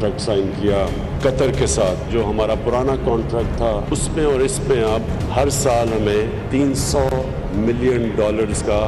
Contract sign किया Qatar के साथ, जो हमारा पुराना कॉन्ट्रैक्ट था उसमें और इसमें अब हर साल हमें $300 मिलियन का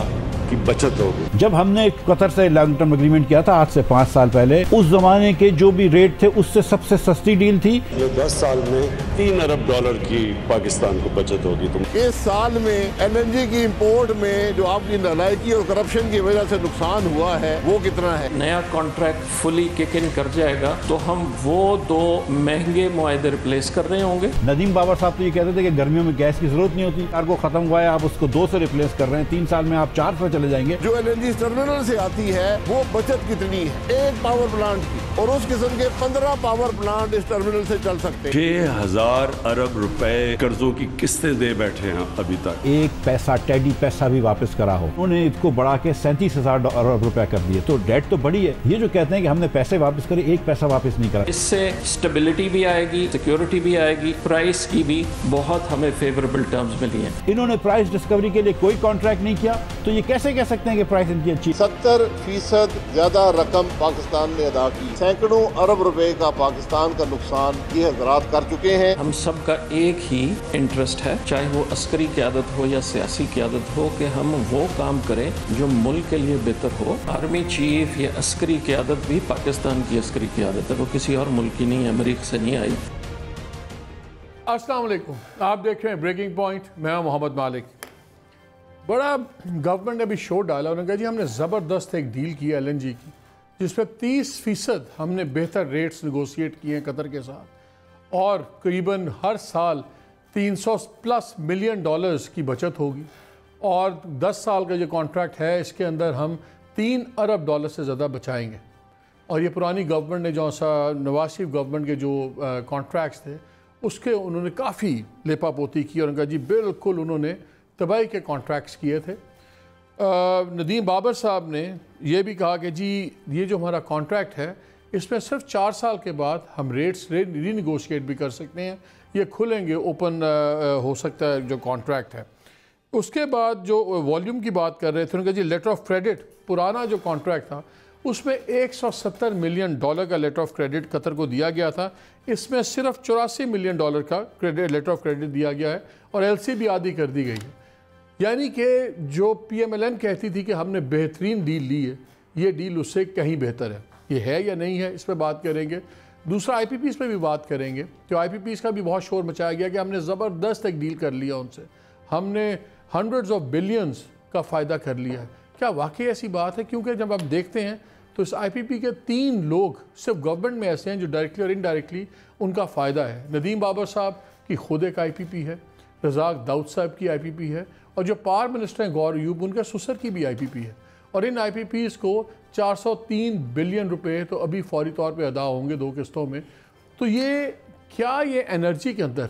की बचत होगी। जब हमने कतर से लॉन्ग टर्म एग्रीमेंट किया था आज से 5 साल पहले, उस जमाने के जो भी रेट थे उससे सबसे सस्ती डील थी। ये 10 साल में $3 अरब की पाकिस्तान को बचत होगी। इस साल में LNG की इंपोर्ट में जो आपकी नालायकी और करप्शन की वजह से नुकसान हुआ है वो कितना है? नया कॉन्ट्रैक्ट फुली किक इन कर जाएगा तो हम वो 2 महंगे मुआहदे रिप्लेस कर रहे होंगे। नदीम बाबर साहब तो ये कहते थे कि गर्मियों में गैस की जरूरत नहीं होती, कार्गो खत्म हुआ है, आप उसको 2 से रिप्लेस कर रहे हैं, 3 साल में आप 4 से चले जाएंगे। जो LNG टर्मिनल से आती है वो बचत कितनी है एक पावर प्लांट की, और उस किस्म के 15 पावर प्लांट इस टर्मिनल से चल सकते हैं। 6,000 अरब रुपए कर्जों की किस्तें दे बैठे हैं अभी तक। एक पैसा टेडी पैसा भी वापस करा हो, उन्होंने इसको बढ़ा के 37,000 अरब रुपया कर दिए, तो डेट तो बड़ी है। ये जो कहते हैं कि हमने पैसे वापस करे, एक पैसा वापस नहीं करा। इससे स्टेबिलिटी भी आएगी, सिक्योरिटी भी आएगी, प्राइस की भी बहुत हमें फेवरेबल टर्म्स मिली हैं। इन्होंने प्राइस डिस्कवरी के लिए कोई कॉन्ट्रैक्ट नहीं किया, तो ये कैसे कह सकते हैं कि प्राइस इनकी अच्छी? 70% ज्यादा रकम पाकिस्तान ने अदा की, सैकड़ों अरब रुपए का पाकिस्तान का नुकसान ये हजरात कर चुके हैं। हम सब का एक ही इंटरेस्ट है, चाहे वो अस्करी क़यादत हो या सियासी क़यादत हो, कि हम वो काम करें जो मुल्क के लिए बेहतर हो। आर्मी चीफ या अस्करी क़यादत भी पाकिस्तान की अस्करी क़यादत है, वो किसी और मुल्क की नहीं है, अमरीका से नहीं आई। अस्सलाम वालेकुम, आप देख रहे हैं ब्रेकिंग पॉइंट, मैं मोहम्मद मालिक। बड़ा गवर्नमेंट ने अभी शो डाला, उन्होंने कहा जी हमने ज़बरदस्त एक डील की LNG की, जिसमें 30% हमने बेहतर रेट्स नेगोशिएट किए हैं कतर के साथ, और करीबन हर साल $300+ मिलियन की बचत होगी, और 10 साल का जो कॉन्ट्रैक्ट है इसके अंदर हम $3 अरब से ज़्यादा बचाएंगे। और ये पुरानी गवर्नमेंट ने जो सा नवाज शरीफ गवर्नमेंट के जो कॉन्ट्रैक्ट्स थे उसके उन्होंने काफ़ी लेपापोती की, और उनका जी बिल्कुल उन्होंने तबाही के कॉन्ट्रैक्ट्स किए थे। नदीम बाबर साहब ने यह भी कहा कि जी ये जो हमारा कॉन्ट्रैक्ट है इसमें सिर्फ 4 साल के बाद हम रेट्स रीनिगोशिएट भी कर सकते हैं, ये खुलेंगे, ओपन हो सकता है जो कॉन्ट्रैक्ट है। उसके बाद जो वॉल्यूम की बात कर रहे थे, उनका जी लेटर ऑफ क्रेडिट, पुराना जो कॉन्ट्रैक्ट था उसमें $170 मिलियन का लेटर ऑफ क्रेडिट कतर को दिया गया था, इसमें सिर्फ $84 मिलियन का क्रेडिट लेटर ऑफ क्रेडिट दिया गया है, और LC भी आधी कर दी गई है। यानी कि जो PMLN कहती थी कि हमने बेहतरीन डील ली है, ये डील उससे कहीं बेहतर है। ये है या नहीं है, इस पर बात करेंगे। दूसरा IPPs पे भी बात करेंगे, तो IPPs का भी बहुत शोर मचाया गया कि हमने ज़बरदस्त एक डील कर लिया उनसे, हमने हंड्रेड्स ऑफ बिलियंस का फ़ायदा कर लिया है। क्या वाकई ऐसी बात है? क्योंकि जब आप देखते हैं तो इस IPP के 3 लोग सिर्फ गवर्नमेंट में ऐसे हैं जो डायरेक्टली और इनडायरेक्टली उनका फ़ायदा है। नदीम बाबर साहब की खुद एक IPP है, रज़ाक दाऊद साहब की IPP है, और जो पावर मिनिस्टर हैं गौर अयूब, उनके ससुर की भी IPP है। और इन IPPs को 403 बिलियन रुपए तो अभी फौरी तौर पे अदा होंगे 2 किस्तों में। तो ये क्या ये एनर्जी के अंदर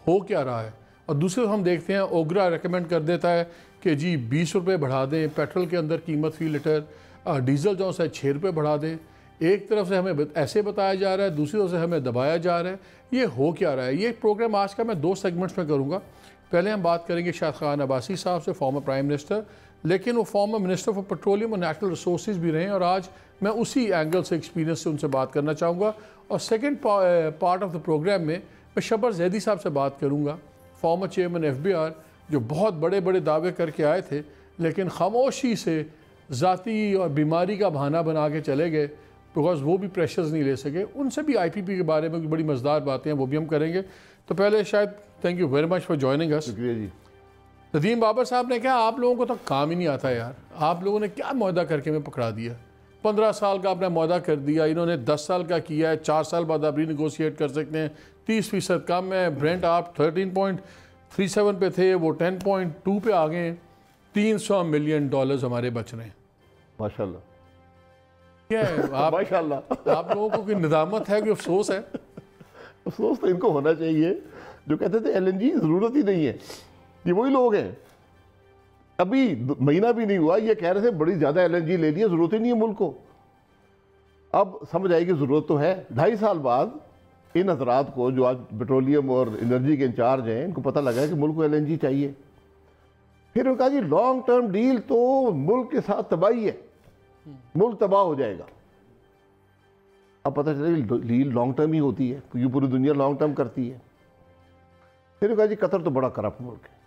हो क्या रहा है? और दूसरे हम देखते हैं ओगरा रेकमेंड कर देता है कि जी 20 रुपये बढ़ा दें पेट्रोल के अंदर कीमत फ़ी लीटर, डीजल जो है 6 रुपये बढ़ा दें। एक तरफ से हमें ऐसे बताया जा रहा है, दूसरी तरफ से हमें दबाया जा रहा है। ये हो क्या रहा है? ये प्रोग्राम आज का मैं 2 सेगमेंट्स में करूँगा। पहले हम बात करेंगे शाहिद खान अब्बासी साहब से, फॉर्मर प्राइम मिनिस्टर, लेकिन वो फॉर्मर मिनिस्टर फॉर पेट्रोलियम और नेचुरल रिसोर्सेज भी रहे, और आज मैं उसी एंगल से, एक्सपीरियंस से उनसे बात करना चाहूँगा। और second part of the programme में मैं शब्बर जैदी साहब से बात करूँगा, फॉर्मर चेयरमैन FBR, जो बहुत बड़े बड़े दावे करके आए थे लेकिन खामोशी से ज़ाती और बीमारी का बहाना बना के चले गए, बिकॉज वो भी प्रेशर्स नहीं ले सके। उनसे भी IPP के बारे में बड़ी मज़ेदार बातें हैं, वो भी हम करेंगे। तो पहले शायद thank you very much for joining us. शुक्रिया जी। नदीम बाबर साहब ने कहा आप लोगों को तो काम ही नहीं आता यार, आप लोगों ने क्या मुआहदा करके हमें पकड़ा दिया? 15 साल का आपने मुआहदा कर दिया, इन्होंने 10 साल का किया है, 4 साल बाद आप रीनिगोशिएट कर सकते हैं, 30% कम है। ब्रेंट आप 13.37 पे थे, वो 10.2 पे आ गए हैं। $300 मिलियन हमारे बच रहे हैं। माशाल्लाह। क्या है आप माशाल्लाह, आप लोगों को कोई निदामत है, कोई अफसोस है? अफसोस तो इनको होना चाहिए जो कहते थे LNG ज़रूरत ही नहीं है। ये वही लोग हैं, अभी महीना भी नहीं हुआ ये कह रहे थे बड़ी ज़्यादा LNG ले लिया, ज़रूरत ही नहीं है मुल्क को। अब समझ आएगी ज़रूरत तो है। 2.5 साल बाद इन हजरात को जो आज पेट्रोलियम और एनर्जी के इंचार्ज हैं, इनको पता लगा है कि मुल्क को LNG चाहिए। फिर उन्होंने कहा जी लॉन्ग टर्म डील तो मुल्क के साथ तबाही है, मुल्क तबाह हो जाएगा। अब पता चला डील लॉन्ग टर्म ही होती है, क्योंकि पूरी दुनिया लॉन्ग टर्म करती है। फिर कहा जी कतर तो बड़ा करप्ट मुल्क है,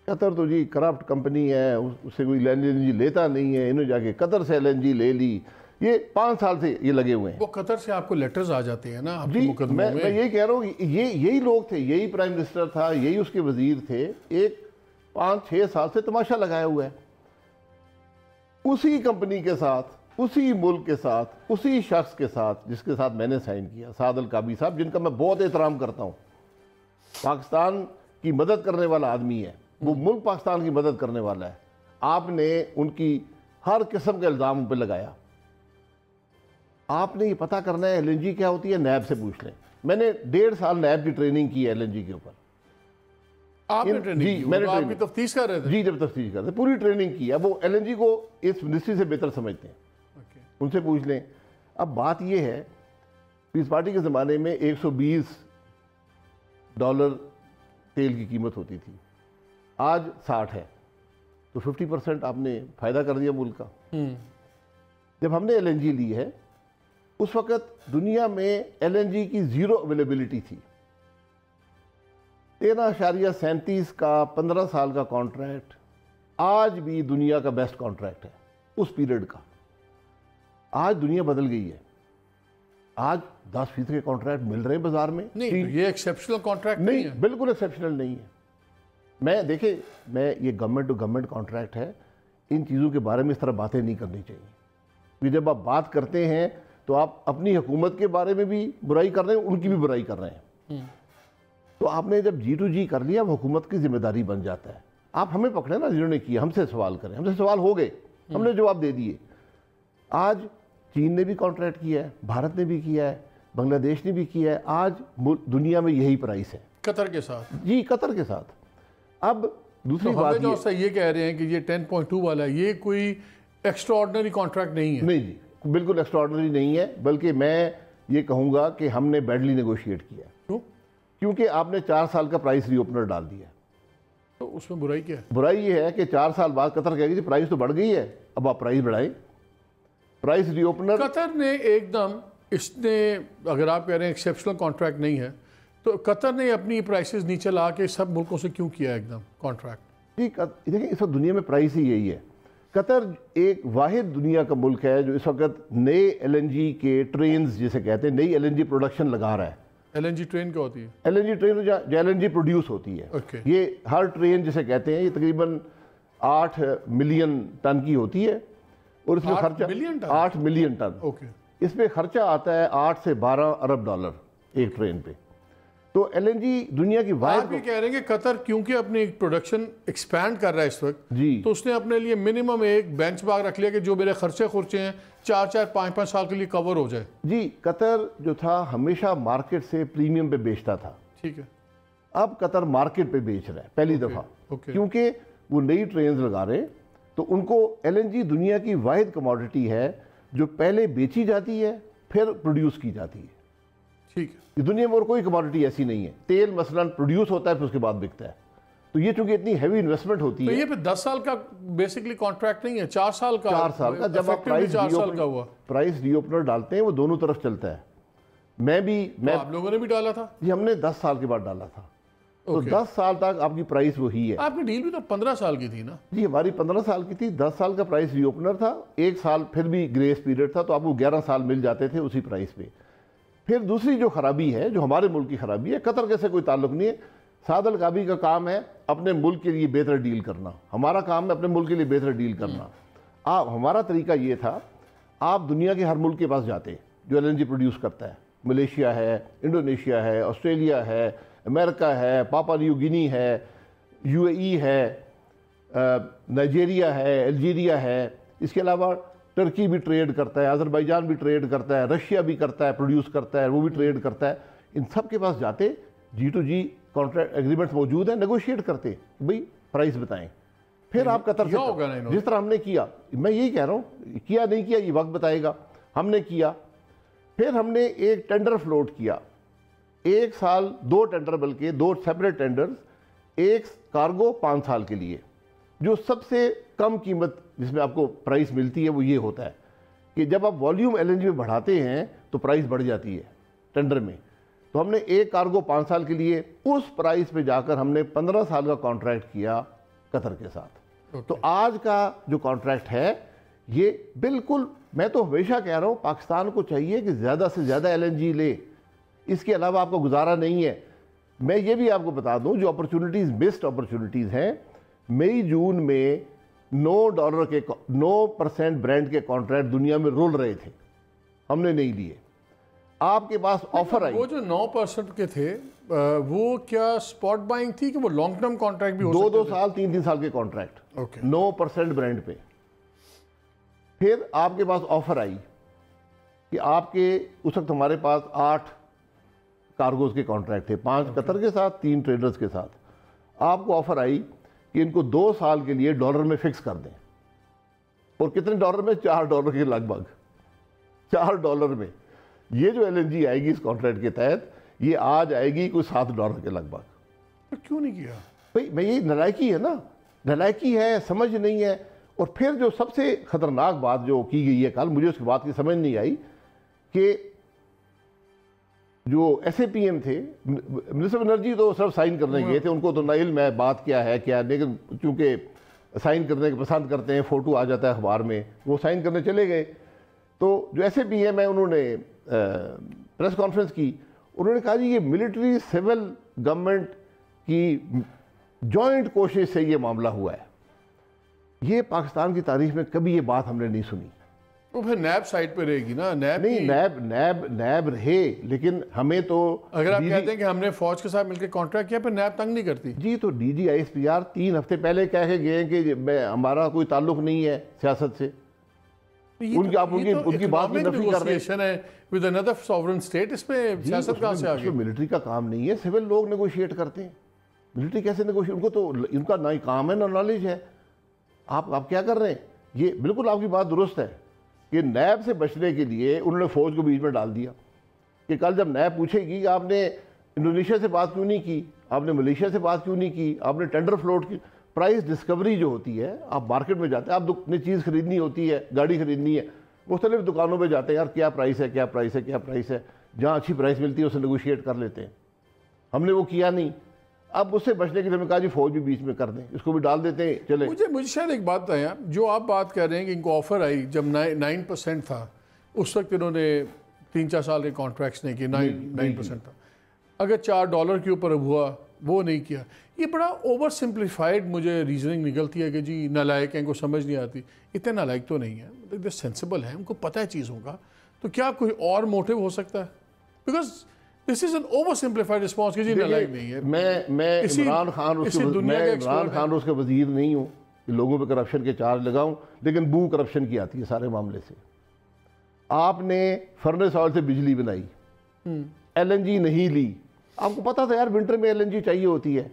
कतर तो जी करप्ट कंपनी है, उससे कोई LNG लेता नहीं है, इन्होंने जाके कतर से LNG ले ली। ये 5 साल से ये लगे हुए हैं। वो कतर से आपको लेटर्स आ जाते हैं ना आपके जी, मुकदमों मैं में। यही कह रहा हूँ, यही लोग थे, यही प्राइम मिनिस्टर था, यही उसके वजीर थे, एक 5-6 साल से तमाशा लगाया हुआ है उसी कंपनी के साथ, उसी मुल्क के साथ, उसी शख्स के साथ जिसके साथ मैंने साइन किया, साद अल काबी साहब, जिनका मैं बहुत एहतराम करता हूँ। पाकिस्तान की मदद करने वाला आदमी है, वो मुल्क पाकिस्तान की मदद करने वाला है। आपने उनकी हर किस्म के इल्ज़ाम उन पर लगाया। आपने ये पता करना है LNG क्या होती है, नैब से पूछ लें। मैंने 1.5 साल नैब की ट्रेनिंग की है LNG के ऊपर। आपने ट्रेनिंग की? मैंने आपकी तफ्तीश कर रहे थे? जी, जब तफ्तीश करते पूरी ट्रेनिंग की है। वो LNG को इस मिनिस्ट्री से बेहतर समझते हैं, उनसे पूछ लें। अब बात यह है, पीस पार्टी के ज़माने में $120 तेल की कीमत होती थी, आज 60 है, तो 50% आपने फ़ायदा कर दिया मुल्क का। जब हमने LNG ली है, उस वक़्त दुनिया में LNG की ज़ीरो अवेलेबिलिटी थी। 13.37 का 15 साल का कॉन्ट्रैक्ट आज भी दुनिया का बेस्ट कॉन्ट्रैक्ट है उस पीरियड का। आज दुनिया बदल गई है, आज 10% के कॉन्ट्रैक्ट मिल रहे हैं बाजार में। नहीं, ये एक्सेप्शनल कॉन्ट्रैक्ट नहीं है। बिल्कुल एक्सेप्शनल नहीं है। मैं ये गवर्नमेंट टू गवर्नमेंट कॉन्ट्रैक्ट है, इन चीज़ों के बारे में इस तरह बातें नहीं करनी चाहिए। क्योंकि जब आप बात करते हैं तो आप अपनी हुकूमत के बारे में भी बुराई कर रहे हैं, उनकी भी बुराई कर रहे हैं। तो आपने जब G2G कर लिया, हुकूमत की जिम्मेदारी बन जाता है। आप हमें पकड़े ना, जिन्होंने किया, हमसे सवाल करें। हमसे सवाल हो गए, हमने जवाब दे दिए। आज चीन ने भी कॉन्ट्रैक्ट किया है, भारत ने भी किया है, बांग्लादेश ने भी किया है। आज दुनिया में यही प्राइस है, कतर के साथ। जी, कतर के साथ। अब दूसरी तो बात ये कह रहे हैं कि ये 10.2 वाला ये कोई एक्स्ट्राऑर्डिनरी कॉन्ट्रैक्ट नहीं है। नहीं जी, बिल्कुल एक्स्ट्राऑर्डिनरी नहीं है, बल्कि मैं ये कहूँगा कि हमने बैडली नेगोशिएट किया। क्यों? क्योंकि आपने 4 साल का प्राइस रीओपनर डाल दिया। तो उसमें बुराई क्या है? बुराई ये है कि 4 साल बाद कतर कहेगी प्राइस तो बढ़ गई है, अब आप प्राइस बढ़ाएं। प्राइस रीओपनर कतर ने एकदम, इसने, अगर आप कह रहे हैं एक्सेप्शनल कॉन्ट्रैक्ट नहीं है, तो कतर ने अपनी प्राइसेस नीचे ला के सब मुल्कों से क्यों किया एकदम कॉन्ट्रैक्ट? जी, देखिए इस वक्त दुनिया में प्राइस ही यही है। कतर एक वाहिद दुनिया का मुल्क है जो इस वक्त नए LNG के ट्रेन, जिसे कहते हैं, नई LNG प्रोडक्शन लगा रहा है। LNG ट्रेन क्या होती है? LNG ट्रेन जो LNG प्रोड्यूस होती है, ये हर ट्रेन जिसे कहते हैं, ये तकरीबन 8 मिलियन टन की होती है और इसमें खर्चा 8 मिलियन टन। इसमें खर्चा आता है 8 से 12 अरब डॉलर एक ट्रेन पे। तो LNG दुनिया की वाहिद। आप ये कह रहे हैं कि कतर क्योंकि अपनी प्रोडक्शन एक्सपैंड कर रहा है इस वक्त जी, तो उसने अपने लिए मिनिमम एक बेंचमार्क रख लिया कि जो मेरे खर्चे हैं 4-4, 5-5 साल के लिए कवर हो जाए। जी, कतर जो था हमेशा मार्केट से प्रीमियम पे बेचता था। ठीक है, अब कतर मार्केट पे बेच रहा है पहली दफा, क्योंकि वो नई ट्रेन लगा रहे। तो उनको LNG दुनिया की वाहिद कमोडिटी है जो पहले बेची जाती है फिर प्रोड्यूस की जाती है। ठीक है, ये दुनिया में और कोई कमोडिटी ऐसी नहीं है। तेल मसलन प्रोड्यूस होता है फिर उसके बाद बिकता है। तो ये चूंकि इतनी हैवी इन्वेस्टमेंट होती तो है। ये पे 10 साल का बेसिकली कॉन्ट्रैक्ट नहीं है, 4 साल का। 4 साल का। जब आप प्राइस रीओपनर डालते हैं वो दोनों तरफ चलता है। आप लोगों ने भी डाला था जी, हमने 10 साल के बाद डाला था। तो 10 साल तक आपकी प्राइस वही है। आपकी डील भी तो 15 साल की थी ना? जी, हमारी 15 साल की थी। 10 साल का प्राइस रीओपनर था, 1 साल फिर भी ग्रेस पीरियड था, तो आपको 11 साल मिल जाते थे उसी प्राइस पे। फिर दूसरी जो खराबी है, जो हमारे मुल्क की खराबी है, कतर के से कोई ताल्लुक नहीं है। साद अल काबी का काम है अपने मुल्क के लिए बेहतर डील करना, हमारा काम है अपने मुल्क के लिए बेहतर डील करना। हमारा तरीका ये था, आप दुनिया के हर मुल्क के पास जाते जो LNG प्रोड्यूस करता है, मलेशिया है, इंडोनेशिया है, ऑस्ट्रेलिया है, अमेरिका है, पापा न्यू गिनी है, UAE है, नाइजीरिया है, अल्जीरिया है, इसके अलावा टर्की भी ट्रेड करता है, अजरबैजान भी ट्रेड करता है, रशिया भी करता है, प्रोड्यूस करता है, वो भी ट्रेड करता है। इन सब के पास जाते, G2G कॉन्ट्रैक्ट एग्रीमेंट्स मौजूद है, नेगोशिएट करते, भाई प्राइस बताएं। फिर आप कतर से, जिस तरह हमने किया, मैं यही कह रहा हूँ, किया नहीं किया ये वक्त बताएगा, हमने किया। फिर हमने एक टेंडर फ्लोट किया, 1 साल 2 टेंडर, बल्कि 2 सेपरेट टेंडर्स, एक कार्गो 5 साल के लिए। जो सबसे कम कीमत जिसमें आपको प्राइस मिलती है वो ये होता है कि जब आप वॉल्यूम LNG में बढ़ाते हैं तो प्राइस बढ़ जाती है टेंडर में। तो हमने एक कार्गो 5 साल के लिए उस प्राइस पे जाकर हमने 15 साल का कॉन्ट्रैक्ट किया कतर के साथ। तो आज का जो कॉन्ट्रैक्ट है ये बिल्कुल, मैं तो हमेशा कह रहा हूँ पाकिस्तान को चाहिए कि ज़्यादा से ज़्यादा LNG ले, इसके अलावा आपको गुजारा नहीं है। मैं ये भी आपको बता दूं जो अपॉर्चुनिटीज़, बेस्ट अपॉर्चुनिटीज़ हैं, मई जून में $9% ब्रांड के कॉन्ट्रैक्ट दुनिया में रोल रहे थे, हमने नहीं लिए। आपके पास ऑफर आई, वो जो 9% के थे वो क्या स्पॉट बाइंग थी कि वो लॉन्ग टर्म कॉन्ट्रैक्ट भी हो सकते 2 साल 3 साल के कॉन्ट्रैक्ट, ओके, 9% ब्रांड पे। फिर आपके पास ऑफर आई कि आपके उस वक्त हमारे पास 8 कार्गोज के कॉन्ट्रैक्ट थे, 5 कतर के साथ, 3 ट्रेडर्स के साथ। आपको ऑफर आई कि इनको 2 साल के लिए डॉलर में फिक्स कर दें। और कितने डॉलर में? $4 के लगभग, $4 में। ये जो LNG आएगी इस कॉन्ट्रैक्ट के तहत, ये आज आएगी कोई $7 के लगभग। तो क्यों नहीं किया भाई? मैं ये नालायकी है ना, नालायकी है, समझ नहीं है। और फिर जो सबसे खतरनाक बात जो की गई है कल, मुझे उसकी बात की समझ नहीं आई कि जो SAPM थे, मिनिस्टर ऑफ एनर्जी तो सिर्फ साइन करने गए थे, उनको तो ना इल्म है बात क्या है क्या, लेकिन चूंकि साइन करने के पसंद करते हैं, फोटो आ जाता है अखबार में, वो साइन करने चले गए। तो जो SAPM है उन्होंने प्रेस कॉन्फ्रेंस की, उन्होंने कहा जी ये मिलिट्री सिविल गवर्नमेंट की जॉइंट कोशिश से ये मामला हुआ है। ये पाकिस्तान की तारीख में कभी ये बात हमने नहीं सुनी। तो फिर नैब साइड पे रहेगी ना, नैब नहीं, नैब रहे, लेकिन हमें तो अगर आप कहते हैं कि हमने फौज के साथ मिलकर कॉन्ट्रैक्ट किया, फिर नैब तंग नहीं करती जी। तो DG ISPR 3 हफ्ते पहले कह के गए कि हमारा कोई ताल्लुक नहीं है सियासत से। उनकी आप उनकी बात की नफी कर रहे हैं विद अनदर सॉवरेन स्टेट। इसमें सियासत कहां से आ गई? मिलिट्री का काम नहीं है, सिविल लोग नेगोशिएट करते हैं। मिलिट्री कैसे नेगोशिएट? उनको तो इनका ना ही काम है ना नॉलेज है। आप क्या कर रहे हैं? ये बिल्कुल आपकी बात दुरुस्त है कि नैब से बचने के लिए उन्होंने फौज को बीच में डाल दिया कि कल जब नैब पूछेगी कि आपने इंडोनेशिया से बात क्यों नहीं की, आपने मलेशिया से बात क्यों नहीं की, आपने टेंडर फ्लोट की। प्राइस डिस्कवरी जो होती है, आप मार्केट में जाते हैं, आप अपनी चीज़ खरीदनी होती है, गाड़ी खरीदनी है, मुख्तलिफ दुकानों पे जाते हैं, यार क्या प्राइस है, क्या प्राइस है, क्या प्राइस है। जहाँ अच्छी प्राइस मिलती है उससे नेगोशिएट कर लेते हैं। हमने वो किया नहीं। अब उससे बचने के लिए हमने कहा जी फौज भी बीच में कर दें, इसको भी डाल देते हैं, चले। मुझे शायद एक बात बताया, जो आप बात कर रहे हैं कि इनको ऑफर आई जब 9% था, उस वक्त इन्होंने 3-4 साल के कॉन्ट्रैक्ट्स नहीं किए, 9% था। अगर $4 के ऊपर हुआ, वो नहीं किया। ये बड़ा ओवर सिंप्लीफाइड मुझे रीजनिंग निकलती है कि जी नालायक हैं, इनको समझ नहीं आती। इतने नालायक तो नहीं है, मतलब सेंसिबल है, उनको पता है चीज़ों का। तो क्या कोई और मोटिव हो सकता है? Because this is an over simplified response कि जी नालायक नहीं है। मैं इमरान खान उसके वजीर नहीं हूँ कि लोगों पे करप्शन के चार्ज लगाऊं, लेकिन बू करप्शन की आती है सारे मामले से। आपने फर्नेस ऑयल से बिजली बनाई, LNG नहीं ली। आपको पता था यार विंटर में LNG चाहिए होती है।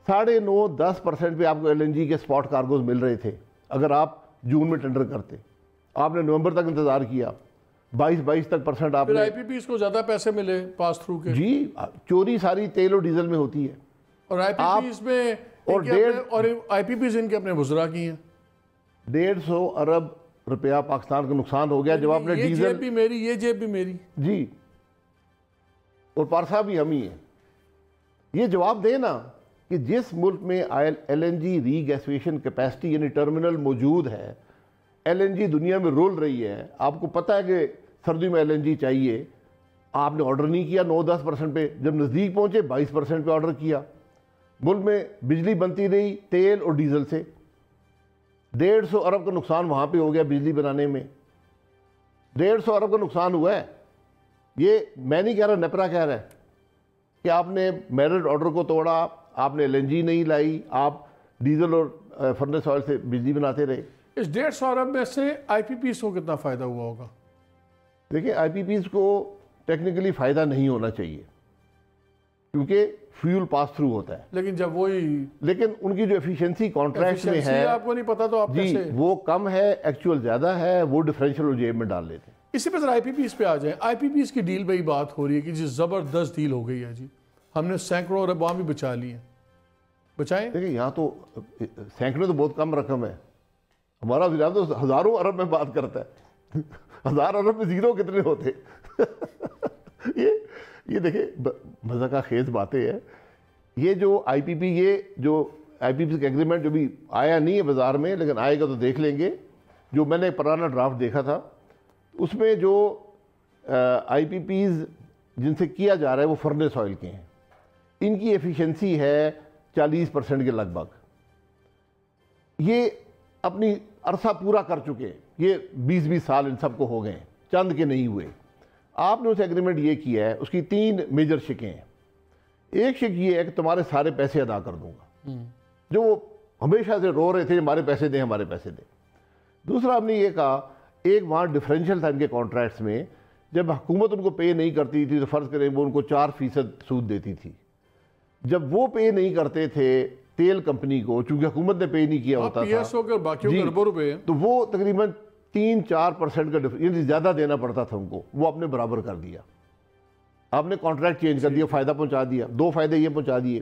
9.5-10% पे आपको LNG के स्पॉट कार्गोज मिल रहे थे अगर आप जून में टेंडर करते। आपने नवंबर तक इंतजार किया, 22 तक % आपने। IPPs को ज्यादा पैसे मिले पास थ्रू के। जी, चोरी सारी तेल और डीजल में होती है। और IPPs में और IPPs इनके अपने वज़रा की हैं। 150 अरब रुपया पाकिस्तान का नुकसान हो गया जब आपने डीजल। ये जेब भी मेरी, ये जेब भी मेरी जी, और पारसा भी हम ही है। ये जवाब देना कि जिस मुल्क में LNG रीगैसवेशन कैपेसिटी यानी टर्मिनल मौजूद है, LNG दुनिया में रोल रही है, आपको पता है कि सर्दी में LNG चाहिए, आपने ऑर्डर नहीं किया 9-10% पे, जब नज़दीक पहुंचे 22% पे ऑर्डर किया। मुल्क में बिजली बनती रही तेल और डीजल से, 150 अरब का नुकसान वहाँ पे हो गया बिजली बनाने में। 150 अरब का नुकसान हुआ है। ये मैं नहीं कह रहा, नेपरा कह रहा है कि आपने मेरिट ऑर्डर को तोड़ा, आपने LNG नहीं लाई, आप डीजल और फर्नेस ऑयल से बिजली बनाते रहे। इस 150 अरब में से IPPs को कितना फ़ायदा हुआ होगा? देखिए, IPPs को टेक्निकली फ़ायदा नहीं होना चाहिए क्योंकि फ्यूल पास थ्रू होता है, लेकिन उनकी जो एफिशिएंसी कॉन्ट्रैक्ट में है, आपको नहीं पता तो आप जी कैसे? वो कम है, एक्चुअल ज़्यादा है, वो डिफरेंशियल जेब में डाल लेते हैं। इसी पे जरा IPPs पे आ जाए। IPPs की डील पे ही बात हो रही है कि जी ज़बरदस्त डील हो गई है जी, हमने सैकड़ों अरब भी बचा ली हैं। बचाएं? देखिए, यहाँ तो सैकड़ों तो बहुत कम रकम है, हमारा वज़ीर तो हज़ारों अरब में बात करता है। 1000 अरब में ज़ीरो कितने होते ये देखिए मज़ा का खेज बातें हैं। ये जो IPP का एग्रीमेंट जो भी आया नहीं है बाज़ार में, लेकिन आएगा तो देख लेंगे। जो मैंने पुराना ड्राफ्ट देखा था उसमें जो IPPs जिनसे किया जा रहा है वो फर्नेस ऑयल के हैं। इनकी एफिशिएंसी है 40% के लगभग। ये अपनी अरसा पूरा कर चुके हैं, ये 20-20 साल इन सबको हो गए, चंद के नहीं हुए। आपने उस एग्रीमेंट ये किया है, उसकी 3 मेजर शिकें हैं। एक शिक ये है कि तुम्हारे सारे पैसे अदा कर दूंगा, जो वो हमेशा से रो रहे थे हमारे पैसे दें हमारे पैसे दें। दूसरा हमने ये कहा, एक वहाँ डिफरेंशियल था इनके कॉन्ट्रैक्ट्स में, जब हुकूमत उनको पे नहीं करती थी तो फ़र्ज़ करें वो उनको 4% सूद देती थी। जब वो पे नहीं करते थे तेल कंपनी को, चूंकि हुकूमत ने पे नहीं किया होता था बाकी अरबों रुपए, तो वो तकरीबन 3-4% का डिफरेंस ज़्यादा देना पड़ता था उनको, वो आपने बराबर कर दिया। आपने कॉन्ट्रैक्ट चेंज कर दिया, फ़ायदा पहुंचा दिया, 2 फ़ायदे ये पहुंचा दिए।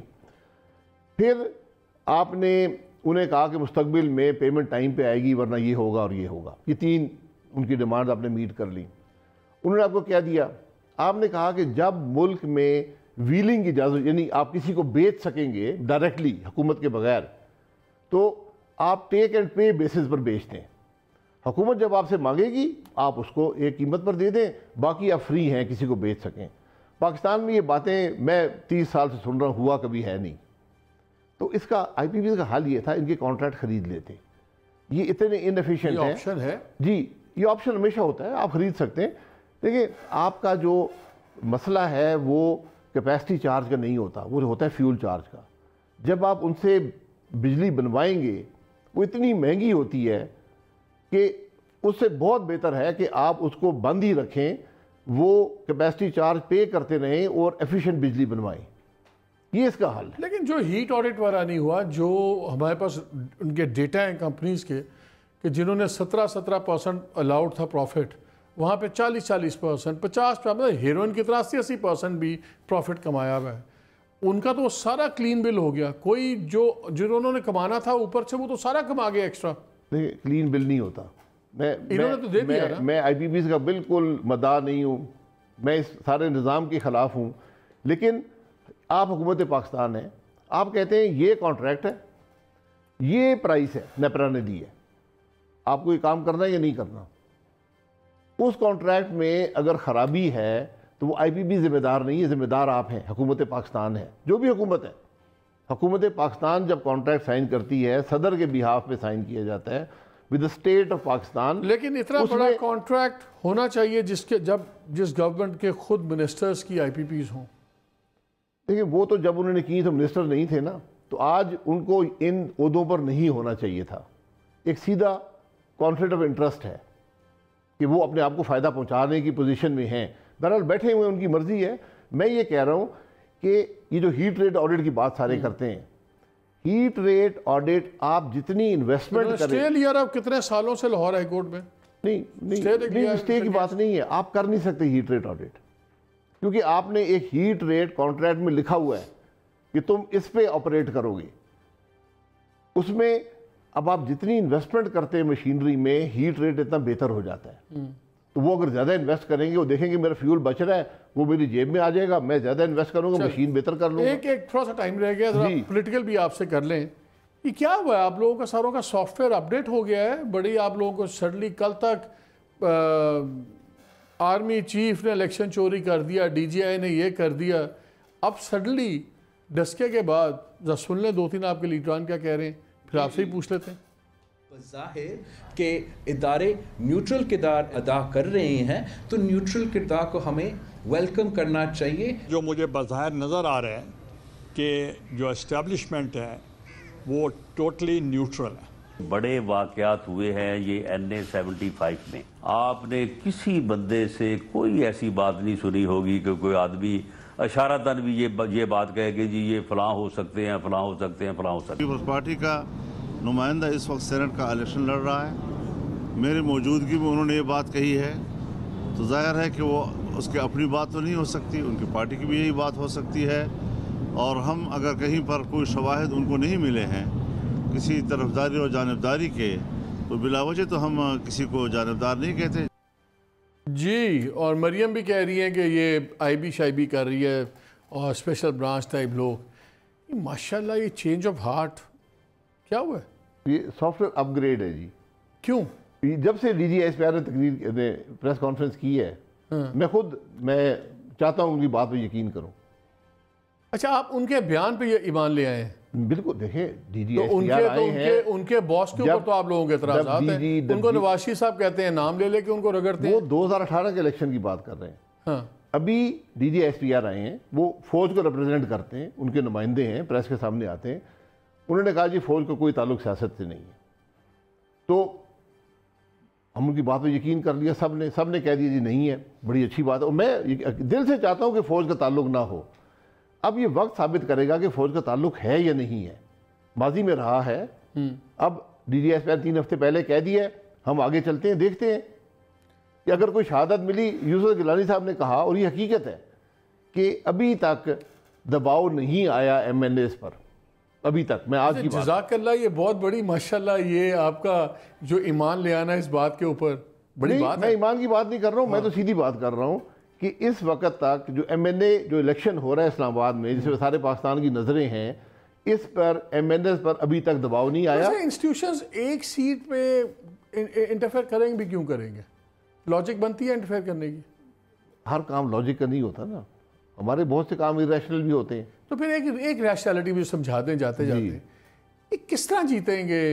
फिर आपने उन्हें कहा कि मुस्तकबिल में पेमेंट टाइम पे आएगी, वरना ये होगा और ये होगा। ये 3 उनकी डिमांड आपने मीट कर ली। उन्होंने आपको क्या दिया? आपने कहा कि जब मुल्क में व्हीलिंग की इजाज़त, यानी आप किसी को बेच सकेंगे डायरेक्टली हुकूमत के बगैर, तो आप टेक एंड पे बेसिस पर बेचते हैं। हुकूमत जब आपसे मांगेगी आप उसको एक कीमत पर दे दें, बाकी आप फ्री हैं किसी को बेच सकें। पाकिस्तान में ये बातें मैं 30 साल से सुन रहा हूँ, हुआ कभी है नहीं। तो इसका IPP का हल ये था, इनके कॉन्ट्रैक्ट खरीद लेते। ये इतने इनएफिशिएंट हैं। ऑप्शन है जी, ये ऑप्शन हमेशा होता है, आप खरीद सकते हैं। देखिए आपका जो मसला है वो कैपेसिटी चार्ज का नहीं होता, वो होता है फ्यूल चार्ज का। जब आप उनसे बिजली बनवाएंगे वो इतनी महंगी होती है कि उससे बहुत बेहतर है कि आप उसको बंद ही रखें, वो कैपेसिटी चार्ज पे करते रहें और एफिशिएंट बिजली बनवाएं। ये इसका हल है। लेकिन जो हीट ऑडिट वाला नहीं हुआ, जो हमारे पास उनके डेटा हैं कंपनीज के, कि जिन्होंने 17% अलाउड था प्रॉफिट, वहाँ पे 40% 50%, मतलब हीरोइन की तरह 80% भी प्रॉफिट कमाया हुआ है। उनका तो सारा क्लीन बिल हो गया। कोई जो जिन्होंने कमाना था ऊपर से वो तो सारा कमा गया एक्स्ट्रा। नहीं, क्लीन बिल नहीं होता। इन्होंने तो दे दिया ना। मैं IPPs का बिल्कुल मदार नहीं हूँ, मैं इस सारे निज़ाम के ख़िलाफ़ हूँ। लेकिन आप हुकूमत पाकिस्तान है, आप कहते हैं ये कॉन्ट्रैक्ट है, ये प्राइस है नेपरा ने दी है, आपको ये काम करना है या नहीं करना। उस कॉन्ट्रैक्ट में अगर ख़राबी है तो वो IPP ज़िम्मेदार नहीं है, ज़िम्मेदार आप हैं, हुकूमत पाकिस्तान है। जो भी हुकूमत है, हुकूमत पाकिस्तान जब कॉन्ट्रैक्ट साइन करती है सदर के बिहाफ पे साइन किया जाता है with the state of Pakistan. लेकिन इतना बड़ा कॉन्ट्रैक्ट होना चाहिए जिसके जिस गवर्नमेंट के खुद मिनिस्टर्स की IPPs हों। देखिए वो तो जब उन्होंने की तो मिनिस्टर नहीं थे ना, तो आज उनको इन ओहदों पर नहीं होना चाहिए था। एक सीधा कॉन्फ्लिक्ट ऑफ इंटरेस्ट है कि वो अपने आप को फ़ायदा पहुंचाने की पोजीशन में हैं। बहरहाल बैठे हुए उनकी मर्जी है। मैं ये कह रहा हूँ कि ये जो हीट रेट ऑडिट की बात सारे करते हैं, हीट रेट ऑडिट आप जितनी इन्वेस्टमेंट करें। स्टे लिया अब कितने सालों से लाहौर हाई कोर्ट में? नहीं, स्टे की बात नहीं है। आप कर नहीं सकते हीट रेट ऑडिट, क्योंकि आपने एक हीट रेट कॉन्ट्रैक्ट में लिखा हुआ है कि तुम इस पे ऑपरेट करोगे। उसमें अब आप जितनी इन्वेस्टमेंट करते हैं मशीनरी में, हीट रेट इतना बेहतर हो जाता है। तो वो अगर ज़्यादा इन्वेस्ट करेंगे, वो देखेंगे मेरा फ्यूल बच रहा है, वो मेरी जेब में आ जाएगा, मैं ज़्यादा इन्वेस्ट करूँगा, मशीन बेहतर कर लूँगा। एक थोड़ा सा टाइम रह गया, पॉलिटिकल भी आपसे कर लें। ये क्या हुआ है, आप लोगों का सारों का सॉफ्टवेयर अपडेट हो गया है बड़ी, आप लोगों को सडनली कल तक आर्मी चीफ ने इलेक्शन चोरी कर दिया, DGI ने ये कर दिया, अब सडनली डस्के के बाद जब सुन लें 2-3 आपके लीडरान क्या कह रहे हैं, फिर आपसे ही पूछ लेते हैं। ज़ाहिर कि इदारे न्यूट्रल किरदार अदा कर रहे हैं, तो न्यूट्रल किरदार को हमें वेलकम करना चाहिए। जो मुझे बज़ाहिर नज़र आ रहा है कि जो एस्टेब्लिशमेंट है वो टोटली न्यूट्रल है। बड़े वाक़यात हुए हैं ये NA-75 में। आपने किसी बंदे से कोई ऐसी बात नहीं सुनी होगी कि कोई आदमी इशारतन भी ये बात कहे कि जी ये फ़लाँ हो सकते हैं, फ़लाँ हो सकते हैं, फ़लाँ हो सकते हैं। पीपल्स पार्टी का नुमाइंदा इस वक्त सेनेट का इलेक्शन लड़ रहा है, मेरी मौजूदगी में उन्होंने ये बात कही है, तो जाहिर है कि वो उसकी अपनी बात तो नहीं हो सकती, उनकी पार्टी की भी यही बात हो सकती है। और हम अगर कहीं पर कोई शवाहिद उनको नहीं मिले हैं किसी तरफदारी और जानिबदारी के, तो बिलावजह तो हम किसी को जानिबदार नहीं कहते। जी। और मरियम भी कह रही है कि ये आईबी शाइबी कर रही है और स्पेशल ब्रांच टाइप लोग। माशाल्लाह ये चेंज ऑफ हार्ट क्या हुआ है? ये सॉफ्टवेयर अपग्रेड है जी। क्यों? जब से DGSPR ने प्रेस कॉन्फ्रेंस की है, मैं चाहता हूँ उनकी बात पे यकीन करूँ। अच्छा, आप उनके बयान पे ये ईमान ले आए हैं? बिल्कुल। देखें, तो उनके बॉस के ऊपर तो आप लोगों के एतराज़ात हैं। उनको नवाज शरीफ साहब कहते हैं, नाम ले लेके उनको रगड़ते हैं। वो 2018 के इलेक्शन की बात कर रहे हैं। हाँ। अभी DGSPR आए हैं, वो फौज को रिप्रेजेंट करते हैं, उनके नुमाइंदे हैं, प्रेस के सामने आते हैं। उन्होंने कहा जी फौज का कोई ताल्लुक सियासत से नहीं है। तो हम उनकी बात पर यकीन कर लिया, सब ने कह दिया जी नहीं है, बड़ी अच्छी बात है। और मैं दिल से चाहता हूँ कि फ़ौज का ताल्लुक ना हो। अब ये वक्त साबित करेगा कि फ़ौज का ताल्लुक है या नहीं है। माजी में रहा है, अब DGSPR 3 हफ्ते पहले कह दिया, हम आगे चलते हैं, देखते हैं कि अगर कोई शहादत मिली। यूसुफ गिलानी साहब ने कहा, और ये हकीकत है, कि अभी तक दबाव नहीं आया MNAs पर, अभी तक। मैं आज की बात, जज़ाकल्लाह, ये बहुत बड़ी माशाल्लाह, ये आपका जो ईमान ले आना इस बात के ऊपर बड़ी बात है। मैं ईमान की बात नहीं कर रहा हूँ, मैं तो सीधी बात कर रहा हूँ कि इस वक्त तक जो MNA जो इलेक्शन हो रहा है इस्लामाबाद में, जिसमें सारे पाकिस्तान की नज़रें हैं, इस पर MNAs पर अभी तक दबाव नहीं आया। इंस्टीट्यूशंस एक सीट पे इंटरफेयर करेंगे भी क्यों करेंगे? लॉजिक बनती है इंटरफेयर करने की? हर काम लॉजिक का नहीं होता ना, हमारे बहुत से काम इरेशनल भी होते हैं। तो फिर एक रैशनैलिटी भी समझा दें जाते जाते। किस तरह जीतेंगे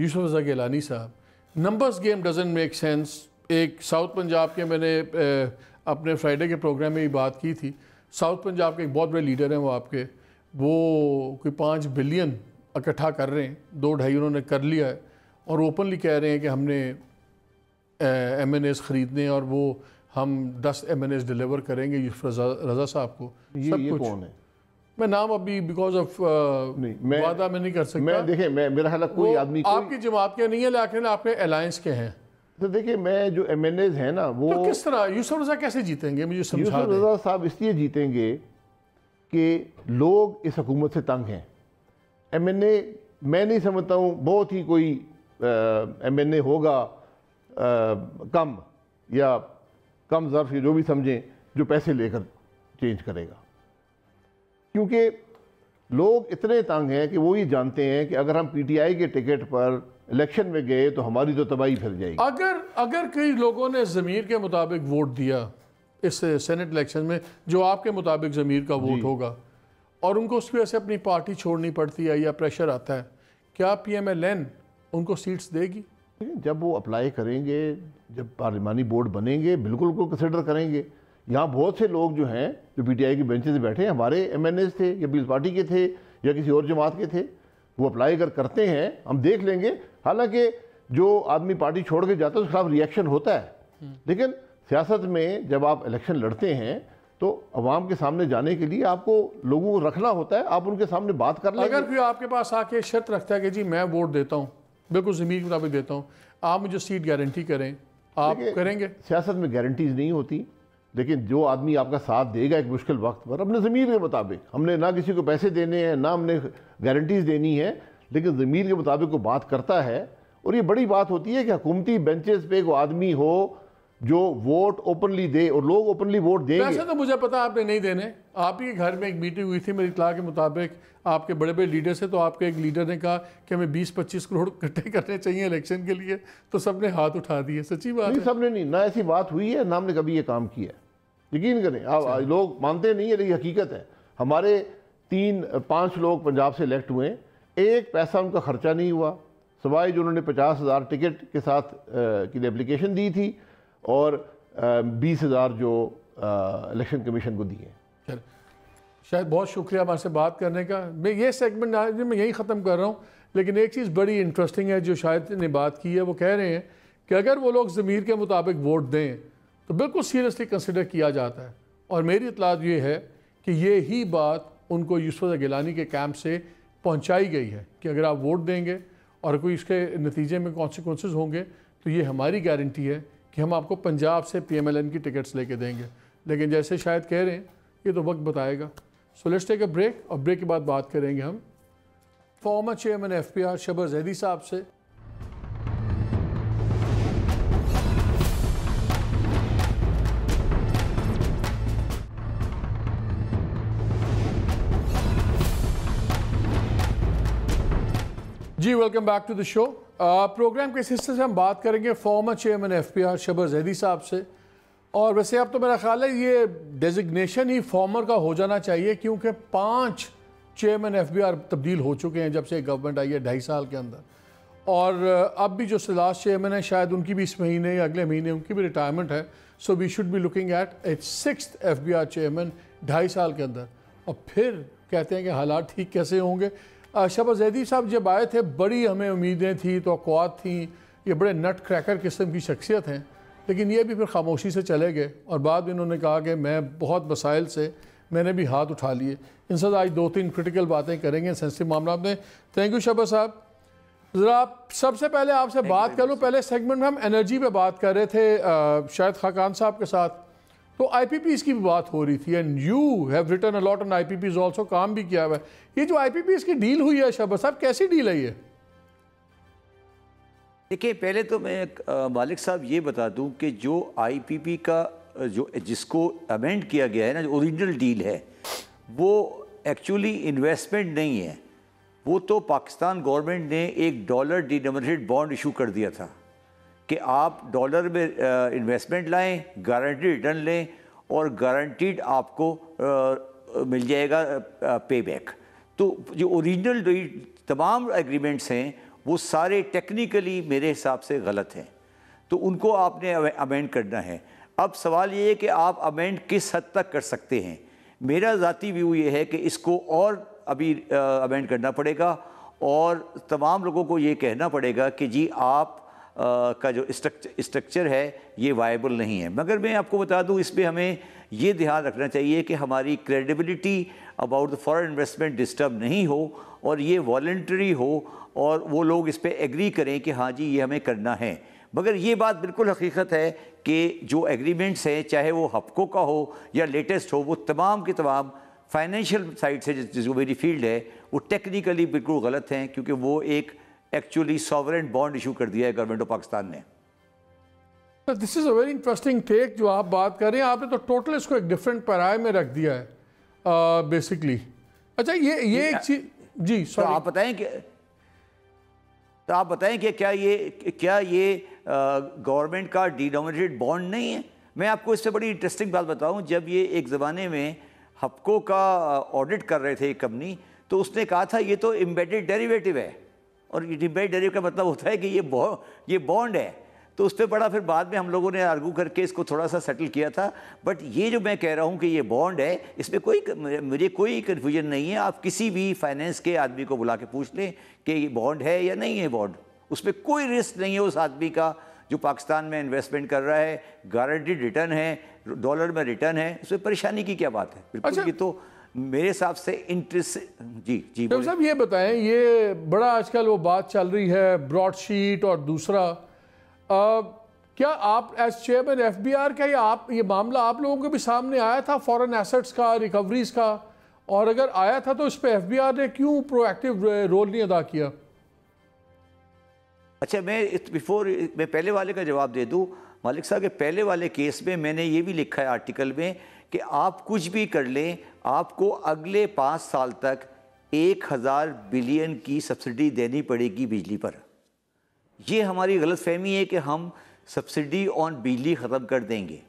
यूसुफ रज़ा गिलानी साहब? Numbers game doesn't make sense. एक साउथ पंजाब के, मैंने अपने फ्राइडे के प्रोग्राम में ही बात की थी, साउथ पंजाब के एक बहुत बड़े लीडर हैं वो आपके, वो कोई 5 बिलियन इकट्ठा कर रहे हैं, 2-2.5 उन्होंने कर लिया है, और ओपनली कह रहे हैं कि हमने MNAs ख़रीदने और वो हम 10 MNAs डिलीवर करेंगे यूसुफ रज़ा साहब को। ये कौन है? मैं नाम अभी बिकॉज ऑफ वादा में नहीं कर सकता। मैं देखें, मेरा ख्याल कोई आदमी आपकी जमात के नहीं है, लेकिन आपके अलायंस के हैं। तो देखिए, मैं जो MNAs हैं ना, वो तो किस तरह यूसुफ रज़ा कैसे जीतेंगे, मुझे समझा दें। यूसुफ रज़ा साहब इसलिए जीतेंगे कि लोग इस हुकूमत से तंग हैं। MNA मैं नहीं समझता हूँ बहुत ही कोई MNA होगा कम या कम ज़र्फ, जो भी समझें, जो पैसे लेकर चेंज करेगा। क्योंकि लोग इतने तंग हैं कि वो ही जानते हैं कि अगर हम PTI के टिकट पर इलेक्शन में गए तो हमारी तो तबाही फिर जाएगी। अगर कई लोगों ने ज़मीर के मुताबिक वोट दिया इस सेनेट इलेक्शन में, जो आपके मुताबिक ज़मीर का वोट होगा, और उनको उसकी वजह से अपनी पार्टी छोड़नी पड़ती है या प्रेशर आता है, क्या PMLN उनको सीट्स देगी? जब वो अप्लाई करेंगे, जब पार्लिमानी बोर्ड बनेंगे, बिल्कुल उनको कंसिडर करेंगे। यहाँ बहुत से लोग जो हैं, जो PTI की बेंचेस पे बैठे हैं, हमारे MNAs थे या पीपल्स पार्टी के थे या किसी और जमात के थे, वो अप्लाई अगर करते हैं, हम देख लेंगे। हालांकि जो आदमी पार्टी छोड़ के जाता है उसके खिलाफ रिएक्शन होता है, लेकिन सियासत में जब आप इलेक्शन लड़ते हैं तो अवाम के सामने जाने के लिए आपको लोगों को रखना होता है, आप उनके सामने बात कर लेंगे। अगर कोई आपके पास आके शर्त रखता है कि जी मैं वोट देता हूँ, बिल्कुल ज़मीर के मुताबिक देता हूँ, आप मुझे सीट गारंटी करें, आप करेंगे? सियासत में गारंटीज नहीं होती, लेकिन जो आदमी आपका साथ देगा एक मुश्किल वक्त पर, अपने ज़मीर के मुताबिक, हमने ना किसी को पैसे देने हैं, ना हमने गारंटीज देनी है, लेकिन ज़मीर के मुताबिक वो बात करता है। और ये बड़ी बात होती है कि हुकूमती बेंचेस पे वो आदमी हो जो वोट ओपनली दे, और लोग ओपनली वोट देंगे। वैसे तो मुझे पता आपने नहीं देने। आप ही के घर में एक मीटिंग हुई थी, मेरी इत्तला के मुताबिक आपके बड़े बड़े लीडर से, तो आपके एक लीडर ने कहा कि हमें 20-25 करोड़ इकट्ठे करने चाहिए इलेक्शन के लिए, तो सबने हाथ उठा दिए। सच्ची बात नहीं, है? सबने नहीं, ना ऐसी बात हुई है, ना हमने कभी ये काम किया है। यकीन करें, आप लोग मानते नहीं है, लेकिन हकीकत है। हमारे 3-5 लोग पंजाब से इलेक्ट हुए, एक पैसा उनका खर्चा नहीं हुआ, सवाए जो उन्होंने 50,000 टिकट के साथ के लिए एप्लीकेशन दी थी और 20,000 जो इलेक्शन कमीशन को दिए। शायद बहुत शुक्रिया हमारे से बात करने का। मैं ये सेगमेंट मैं यही ख़त्म कर रहा हूँ, लेकिन एक चीज़ बड़ी इंटरेस्टिंग है जो शायद ने बात की है। वो कह रहे हैं कि अगर वो लोग ज़मीर के मुताबिक वोट दें तो बिल्कुल सीरियसली कंसिडर किया जाता है। और मेरी इत्तलात ये है कि ये ही बात उनको यूसुफ गिलानी के कैंप से पहुँचाई गई है कि अगर आप वोट देंगे और कोई इसके नतीजे में कॉन्सिक्वेंसेस होंगे तो ये हमारी गारंटी है कि हम आपको पंजाब से PMLN की टिकट्स लेके देंगे। लेकिन जैसे शायद कह रहे हैं, ये तो वक्त बताएगा। So let's take a break, और ब्रेक के बाद बात करेंगे हम former chairman FPR Shabar Zaidi साहब से। जी welcome back to the show. Program के इस हिस्से से हम बात करेंगे former chairman FBR Shahbaz Zaidi साहब से। और वैसे अब तो मेरा ख्याल है ये डेजिग्नेशन ही फॉर्मर का हो जाना चाहिए, क्योंकि 5 चेयरमैन एफबीआर तब्दील हो चुके हैं जब से गवर्नमेंट आई है 2.5 साल के अंदर। और अब भी जो लास्ट चेयरमैन है शायद उनकी भी इस महीने या अगले महीने उनकी भी रिटायरमेंट है। So we should be looking at a 6th FBR chairman 2.5 साल के अंदर। और फिर कहते हैं कि हालात ठीक कैसे होंगे। शहबाज ज़ैदी साहब जब आए थे बड़ी हमें उम्मीदें थी, तवक्कुआत थी, ये बड़े नट क्रैकर किस्म की शख्सियत हैं, लेकिन ये भी फिर खामोशी से चले गए। और बाद में उन्होंने कहा कि मैं बहुत मसाइल से मैंने भी हाथ उठा लिए। इनसे आज 2-3 क्रिटिकल बातें करेंगे सेंसिटिव मामला में। थैंक यू शहबाज साहब। ज़रा सबसे पहले आपसे बात कर लूँ, पहले सेगमेंट में हम एनर्जी पे बात कर रहे थे शायद खाकान साहब के साथ, तो IPPs की भी बात हो रही थी and you have written a lot on IPPs also, काम भी किया हुआ है। ये जो IPPs की डील हुई है शहबाज साहब, कैसी डील है ये? देखिए पहले तो मैं मालिक साहब ये बता दूं कि जो IPP का जो जिसको अमेंड किया गया है ना, जो ओरिजिनल डील है, वो एक्चुअली इन्वेस्टमेंट नहीं है। वो तो पाकिस्तान गवर्नमेंट ने एक डॉलर डिनोमिनेटेड बॉन्ड इशू कर दिया था कि आप डॉलर में इन्वेस्टमेंट लाएं, गारंटी रिटर्न लें और गारंटीड आपको मिल जाएगा पे बैक। तो जो ओरिजिनल तमाम एग्रीमेंट्स हैं वो सारे टेक्निकली मेरे हिसाब से गलत हैं, तो उनको आपने अमेंड करना है। अब सवाल ये है कि आप अमेंड किस हद तक कर सकते हैं। मेरा ज़ाती व्यू ये है कि इसको और अभी अमेंड करना पड़ेगा और तमाम लोगों को ये कहना पड़ेगा कि जी आप का जो स्ट्रक्चर है ये वायबल नहीं है। मगर मैं आपको बता दूं, इसमें हमें ये ध्यान रखना चाहिए कि हमारी credibility about the foreign investment disturb नहीं हो और ये वॉलंटरी हो और वो लोग इस पर एग्री करें कि हाँ जी ये हमें करना है। मगर ये बात बिल्कुल हकीकत है कि जो एग्रीमेंट्स हैं, चाहे वो हफ्को का हो या लेटेस्ट हो, वो तमाम के तमाम फाइनेंशियल साइड से जो मेरी फील्ड है वो टेक्निकली बिल्कुल गलत हैं, क्योंकि वो एक एक्चुअली सॉवरेन बॉन्ड इशू कर दिया है गवर्नमेंट ऑफ पाकिस्तान ने। This is a very interesting take जो आप बात कर रहे हैं। आपने तो टोटल इसको एक डिफरेंट पैराए में रख दिया है बेसिकली। अच्छा ये एक चीज जी तो आप बताएं कि क्या ये गवर्नमेंट का डिनोमिनेटेड बॉन्ड नहीं है? मैं आपको इससे बड़ी इंटरेस्टिंग बात बताऊं। जब ये एक ज़माने में हफ्को का ऑडिट कर रहे थे एक कंपनी, तो उसने कहा था ये तो एम्बेडेड डेरिवेटिव है, और एम्बेडेड डेरिवेटिव का मतलब होता है कि ये बॉन्ड है। तो उस पर बड़ा फिर बाद में हम लोगों ने आर्गू करके इसको थोड़ा सा सेटल किया था। बट ये जो मैं कह रहा हूँ कि ये बॉन्ड है, इसमें मुझे कोई कन्फ्यूजन नहीं है। आप किसी भी फाइनेंस के आदमी को बुला के पूछ लें कि ये बॉन्ड है या नहीं है बॉन्ड। उसमें कोई रिस्क नहीं है उस आदमी का जो पाकिस्तान में इन्वेस्टमेंट कर रहा है, गारंटीड रिटर्न है, डॉलर में रिटर्न है, उसमें परेशानी की क्या बात है? बिल्कुल। अच्छा, ये तो मेरे हिसाब से इंटरेस्ट जी तो साहब ये बताएं, ये बड़ा आजकल वो बात चल रही है ब्रॉडशीट और दूसरा क्या आप एज चेयरमैन एफबीआर का ये मामला आप लोगों के भी सामने आया था फॉरेन एसेट्स का, रिकवरीज का? और अगर आया था तो इस पर एफबीआर ने क्यों प्रोएक्टिव रोल नहीं अदा किया? अच्छा, मैं पहले वाले का जवाब दे दूं मालिक साहब के। पहले वाले केस में मैंने ये भी लिखा है आर्टिकल में कि आप कुछ भी कर लें, आपको अगले 5 साल तक 1000 बिलियन की सब्सिडी देनी पड़ेगी बिजली पर। ये हमारी गलतफहमी है कि हम सब्सिडी ऑन बिजली ख़त्म कर देंगे।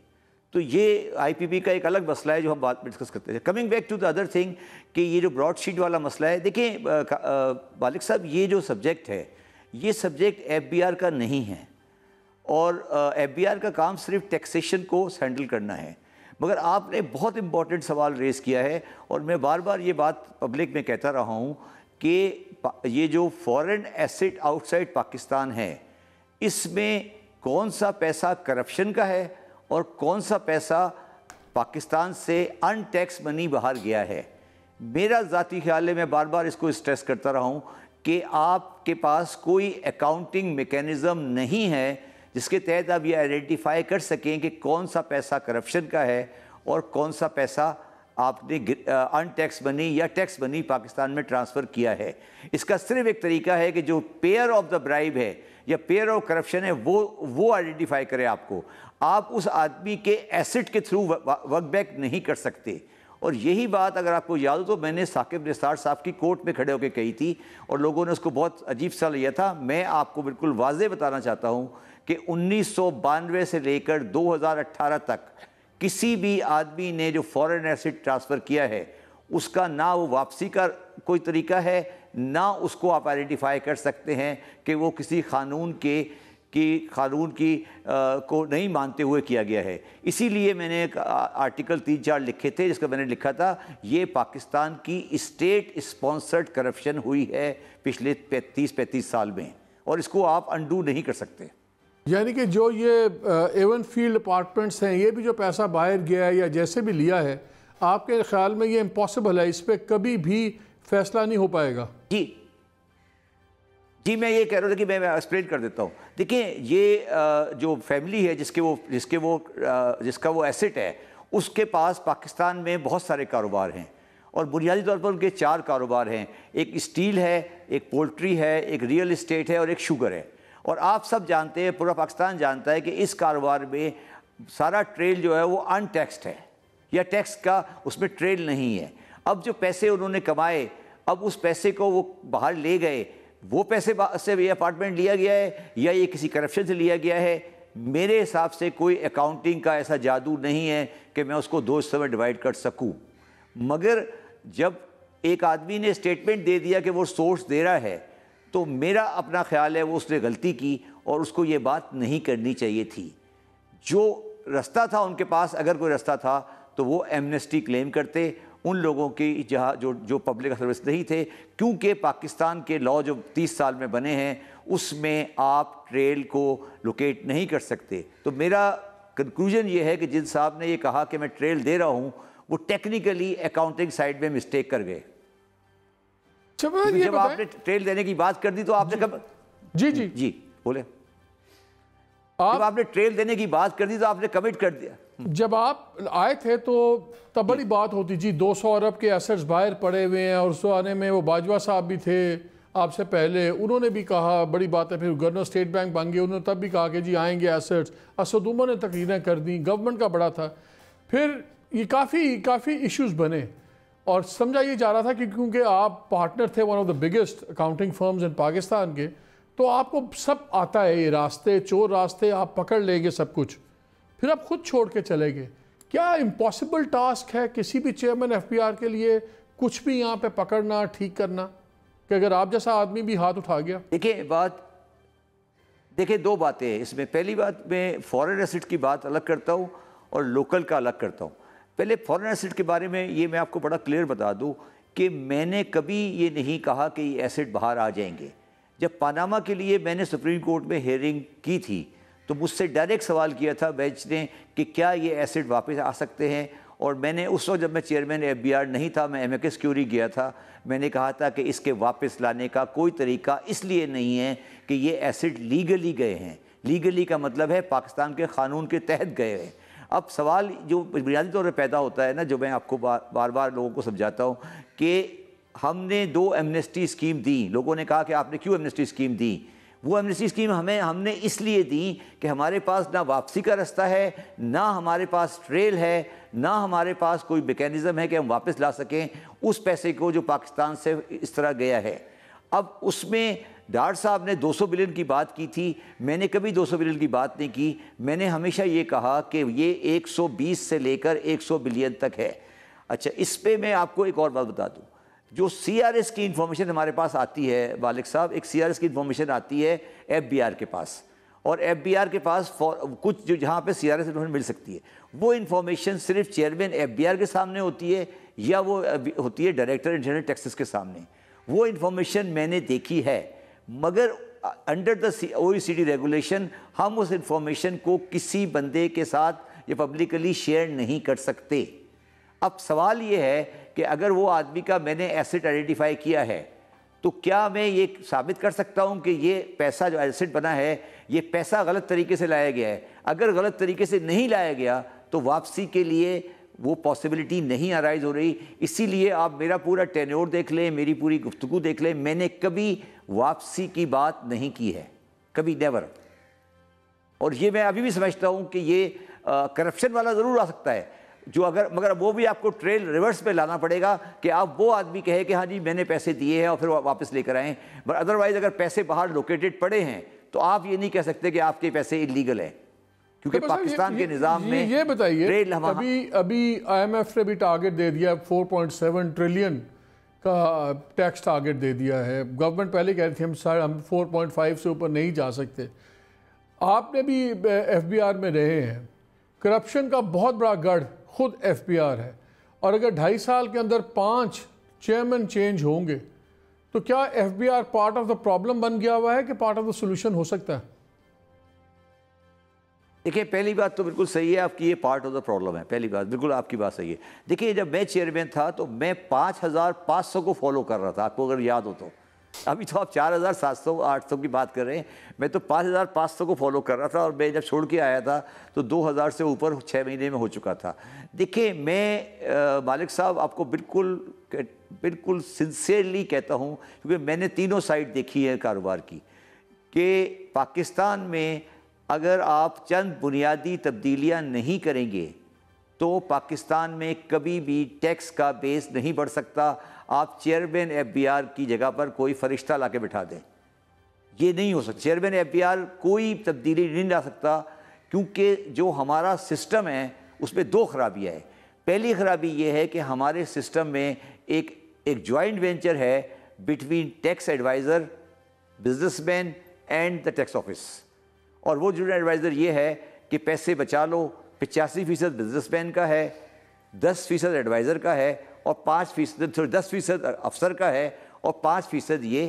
तो ये IPP का एक अलग मसला है जो हम बाद में डिस्कस करते हैं। Coming back to the other thing कि ये जो ब्रॉडशीट वाला मसला है, देखिए मालिक साहब, ये जो सब्जेक्ट है ये सब्जेक्ट FBR का नहीं है, और FBR का काम सिर्फ टैक्सेशन को हैंडल करना है। मगर आपने बहुत इंपॉर्टेंट सवाल रेज़ किया है, और मैं बार बार ये बात पब्लिक में कहता रहा हूँ कि ये जो फॉरेन एसेट आउटसाइड पाकिस्तान है, इसमें कौन सा पैसा करप्शन का है और कौन सा पैसा पाकिस्तान से अनटैक्स मनी बाहर गया है। मेरा ज़ाती ख्याल है, मैं बार बार इसको स्ट्रेस करता रहा हूँ कि आपके पास कोई अकाउंटिंग मेकैनिज़म नहीं है जिसके तहत आप ये आइडेंटिफाई कर सकें कि कौन सा पैसा करप्शन का है और कौन सा पैसा आपने अनटैक्स मनी या टैक्स मनी पाकिस्तान में ट्रांसफ़र किया है। इसका सिर्फ एक तरीका है कि जो पेयर ऑफ द ब्राइब है या पेयर ऑफ करप्शन है वो आइडेंटिफाई करे आपको। आप उस आदमी के एसेट के थ्रू वर्क बैक नहीं कर सकते, और यही बात अगर आपको याद हो तो मैंने साकिब निसार साहब की कोर्ट में खड़े होकर कही थी और लोगों ने उसको बहुत अजीब सा लिया था। मैं आपको बिल्कुल वाज़ेह बताना चाहता हूँ कि 1992 से लेकर 2018 तक किसी भी आदमी ने जो फॉरेन एसेट ट्रांसफ़र किया है उसका ना वो वापसी का कोई तरीका है, ना उसको आप आइडेंटिफाई कर सकते हैं कि वो किसी कानून की को नहीं मानते हुए किया गया है। इसीलिए मैंने एक आर्टिकल 3-4 लिखे थे जिसका मैंने लिखा था ये पाकिस्तान की स्टेट स्पॉन्सर्ड करप्शन हुई है पिछले 30-35 साल में और इसको आप अंडू नहीं कर सकते। यानी कि जो ये एवन फील्ड अपार्टमेंट्स हैं ये भी जो पैसा बाहर गया है या जैसे भी लिया है, आपके ख्याल में ये इम्पॉसिबल है, इस पर कभी भी फैसला नहीं हो पाएगा? जी मैं ये कह रहा था कि मैं एक्सप्लेन कर देता हूँ। देखिए ये जो फैमिली है जिसका वो एसेट है उसके पास पाकिस्तान में बहुत सारे कारोबार हैं और बुनियादी तौर पर उनके 4 कारोबार हैं। एक स्टील है, एक पोल्ट्री है, एक रियल इस्टेट है और एक शुगर है। और आप सब जानते हैं, पूरा पाकिस्तान जानता है कि इस कारोबार में सारा ट्रेल जो है वो अनटैक्सड है या टैक्स का उसमें ट्रेल नहीं है। अब जो पैसे उन्होंने कमाए, अब उस पैसे को वो बाहर ले गए, वो पैसे से ये अपार्टमेंट लिया गया है या ये किसी करप्शन से लिया गया है, मेरे हिसाब से कोई अकाउंटिंग का ऐसा जादू नहीं है कि मैं उसको 2 हिस्सों में डिवाइड कर सकूं। मगर जब एक आदमी ने स्टेटमेंट दे दिया कि वो सोर्स दे रहा है तो मेरा अपना ख्याल है वो उसने गलती की और उसको ये बात नहीं करनी चाहिए थी। जो रास्ता था उनके पास, अगर कोई रास्ता था तो वो एमनेस्टी क्लेम करते उन लोगों की जहाँ जो पब्लिक सर्विस नहीं थे, क्योंकि पाकिस्तान के लॉ जो 30 साल में बने हैं उसमें आप ट्रेल को लोकेट नहीं कर सकते। तो मेरा कंक्लूजन ये है कि जिन साहब ने ये कहा कि मैं ट्रेल दे रहा हूँ वो टेक्निकली अकाउंटिंग साइड में मिस्टेक कर गए। जब आपने ट्रेल देने की बात कर दी तो आपने कब जी बोले जब आपने ट्रेल देने की बात कर दी तो आपने कमिट कर दिया। जब आप आए थे तो तब बड़ी बात होती जी 200 अरब के एसेट्स बाहर पड़े हुए हैं और उस आने में वो बाजवा साहब भी थे आपसे पहले, उन्होंने भी कहा बड़ी बात है। फिर गवर्नर स्टेट बैंक बन गए, उन्होंने तब भी कहा कि जी आएंगे एसेट्स। असद उमर ने तकरीरें कर दी, गवर्नमेंट का बड़ा था। फिर ये काफ़ी इश्यूज बने और समझा ये जा रहा था कि क्योंकि आप पार्टनर थे one of the biggest accounting firms इन पाकिस्तान के, तो आपको सब आता है, ये रास्ते चोर रास्ते आप पकड़ लेंगे सब कुछ। फिर आप खुद छोड़ के चले गए। क्या इम्पॉसिबल टास्क है किसी भी चेयरमैन एफबीआर के लिए कुछ भी यहाँ पे पकड़ना, ठीक करना, कि अगर आप जैसा आदमी भी हाथ उठा गया? देखिए 2 बातें हैं इसमें। पहली बात, मैं फॉरेन एसेट की बात अलग करता हूँ और लोकल का अलग करता हूँ। पहले फॉरेन एसेट के बारे में ये मैं आपको बड़ा क्लियर बता दूँ कि मैंने कभी ये नहीं कहा कि ये एसेट बाहर आ जाएंगे। जब पानामा के लिए मैंने सुप्रीम कोर्ट में हियरिंग की थी तो मुझसे डायरेक्ट सवाल किया था बेंच ने कि क्या ये एसेट वापस आ सकते हैं, और मैंने उस वक्त जब मैं चेयरमैन एफबीआर नहीं था, मैं एमएके क्यूरी गया था, मैंने कहा था कि इसके वापस लाने का कोई तरीका इसलिए नहीं है कि ये एसेट लीगली गए हैं। लीगली का मतलब है पाकिस्तान के क़ानून के तहत गए हैं। अब सवाल जो बुनियादी तौर पर पैदा होता है ना, जो मैं आपको बार बार लोगों को समझाता हूँ कि हमने 2 एमनेस्टी स्कीम दी। लोगों ने कहा कि आपने क्यों एमनेस्टी स्कीम दी? वो एमनेस्टी स्कीम हमने इसलिए दी कि हमारे पास ना वापसी का रास्ता है, ना हमारे पास ट्रेल है, ना हमारे पास कोई मैकेनिज़्म है कि हम वापस ला सकें उस पैसे को जो पाकिस्तान से इस तरह गया है। अब उसमें डार साहब ने 200 बिलियन की बात की थी, मैंने कभी 200 बिलियन की बात नहीं की। मैंने हमेशा ये कहा कि ये 120 से लेकर 100 बिलियन तक है। अच्छा, इस पर मैं आपको एक और बात बता दूँ। जो सीआरएस की इंफॉर्मेशन हमारे पास आती है मालिक साहब, एक सीआरएस की इंफॉर्मेशन आती है एफबीआर के पास, और एफबीआर के पास कुछ जो जहाँ पे सीआरएस इंफॉर्मेशन मिल सकती है, वो इंफॉर्मेशन सिर्फ चेयरमैन एफबीआर के सामने होती है या वो होती है डायरेक्टर इंटरनल टैक्सेस के सामने। वो इंफॉर्मेशन मैंने देखी है, मगर अंडर द OECD रेगुलेशन हम उस इंफॉर्मेशन को किसी बंदे के साथ या पब्लिकली शेयर नहीं कर सकते। अब सवाल ये है कि अगर वो आदमी का मैंने एसेट आइडेंटिफाई किया है तो क्या मैं ये साबित कर सकता हूँ कि ये पैसा जो एसेट बना है ये पैसा गलत तरीके से लाया गया है? अगर गलत तरीके से नहीं लाया गया तो वापसी के लिए वो पॉसिबिलिटी नहीं अराइज हो रही। इसीलिए आप मेरा पूरा टेन्योर देख लें, मेरी पूरी गुफ्तगू देख लें, मैंने कभी वापसी की बात नहीं की है, कभी, नेवर। और ये मैं अभी भी समझता हूँ कि ये करप्शन वाला ज़रूर आ सकता है। जो अगर मगर वो भी आपको ट्रेल रिवर्स पे लाना पड़ेगा कि आप वो आदमी कहे कि हाँ जी मैंने पैसे दिए हैं और फिर वापस लेकर आए। बट अदरवाइज अगर पैसे बाहर लोकेटेड पड़े हैं तो आप ये नहीं कह सकते कि आपके पैसे इलीगल हैं, क्योंकि पाकिस्तान के निज़ाम में ये बताइए, अभी IMF ने भी टारगेट दे दिया 4.7 ट्रिलियन का टैक्स टारगेट दे दिया है। गवर्नमेंट पहले कह रही थी हम 4.5 से ऊपर नहीं जा सकते। आपने भी FBR में रहे हैं, करप्शन का बहुत बड़ा गढ़ खुद FBR है, और अगर 2.5 साल के अंदर 5 चेयरमैन चेंज होंगे तो क्या FBR part of the problem बन गया हुआ है कि पार्ट ऑफ द सोल्यूशन हो सकता है? देखिए, पहली बात तो बिल्कुल सही है आपकी, ये पार्ट ऑफ द प्रॉब्लम है। पहली बात बिल्कुल आपकी बात सही है। देखिए, जब मैं चेयरमैन था तो मैं 5,500 को फॉलो कर रहा था, आपको अगर याद हो तो। अभी तो आप 4,700 800 की बात कर रहे हैं, मैं तो 5,500 को फॉलो कर रहा था, और मैं जब छोड़ के आया था तो 2,000 से ऊपर 6 महीने में हो चुका था। देखिए, मैं मालिक साहब आपको बिल्कुल सिंसियरली कहता हूँ, क्योंकि मैंने तीनों साइड देखी है कारोबार की, कि पाकिस्तान में अगर आप चंद बुनियादी तब्दीलियाँ नहीं करेंगे तो पाकिस्तान में कभी भी टैक्स का बेस नहीं बढ़ सकता। आप चेयरमैन FBR की जगह पर कोई फरिश्ता ला के बिठा दें, ये नहीं हो सकता। चेयरमैन FBR कोई तब्दीली नहीं ला सकता, क्योंकि जो हमारा सिस्टम है उसमें 2 खराबियाँ हैं। पहली खराबी ये है कि हमारे सिस्टम में एक जॉइंट वेंचर है between tax adviser, businessman and the tax office. और वो जॉइंट एडवाइज़र ये है कि पैसे बचा लो 85% बिजनेसमैन का है, 10% एडवाइज़र का है, और 10% अफसर का है, और 5% ये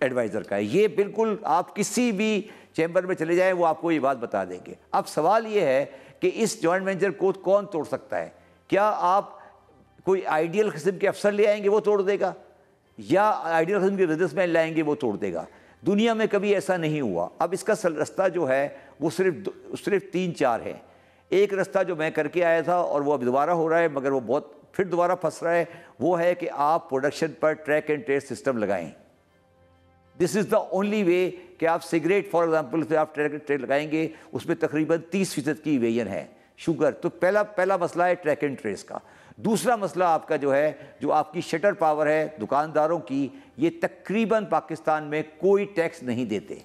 एडवाइज़र का है। ये बिल्कुल आप किसी भी चैम्बर में चले जाएं वो आपको ये बात बता देंगे। अब सवाल ये है कि इस जॉइंट वेंचर को कौन तोड़ सकता है? क्या आप कोई आइडियल किस्म के अफसर ले आएंगे वो तोड़ देगा, या आइडियल किस्म के बिजनेसमैन लाएंगे वो तोड़ देगा? दुनिया में कभी ऐसा नहीं हुआ। अब इसका रास्ता जो है वो सिर्फ 3-4 है। एक रास्ता जो मैं करके आया था और वो अब दोबारा हो रहा है, मगर वो बहुत फिर दोबारा फंस रहा है, वो है कि आप प्रोडक्शन पर ट्रैक एंड ट्रेस सिस्टम लगाएं। This is the only way कि आप सिगरेट फॉर एग्जांपल पे आप ट्रैक एंड ट्रेस लगाएंगे, उसमें तकरीबन 30% की वेरिएशन है। शुगर तो पहला मसला है ट्रैक एंड ट्रेस का। दूसरा मसला आपका जो है, जो आपकी शटर पावर है दुकानदारों की, ये तकरीबन पाकिस्तान में कोई टैक्स नहीं देते।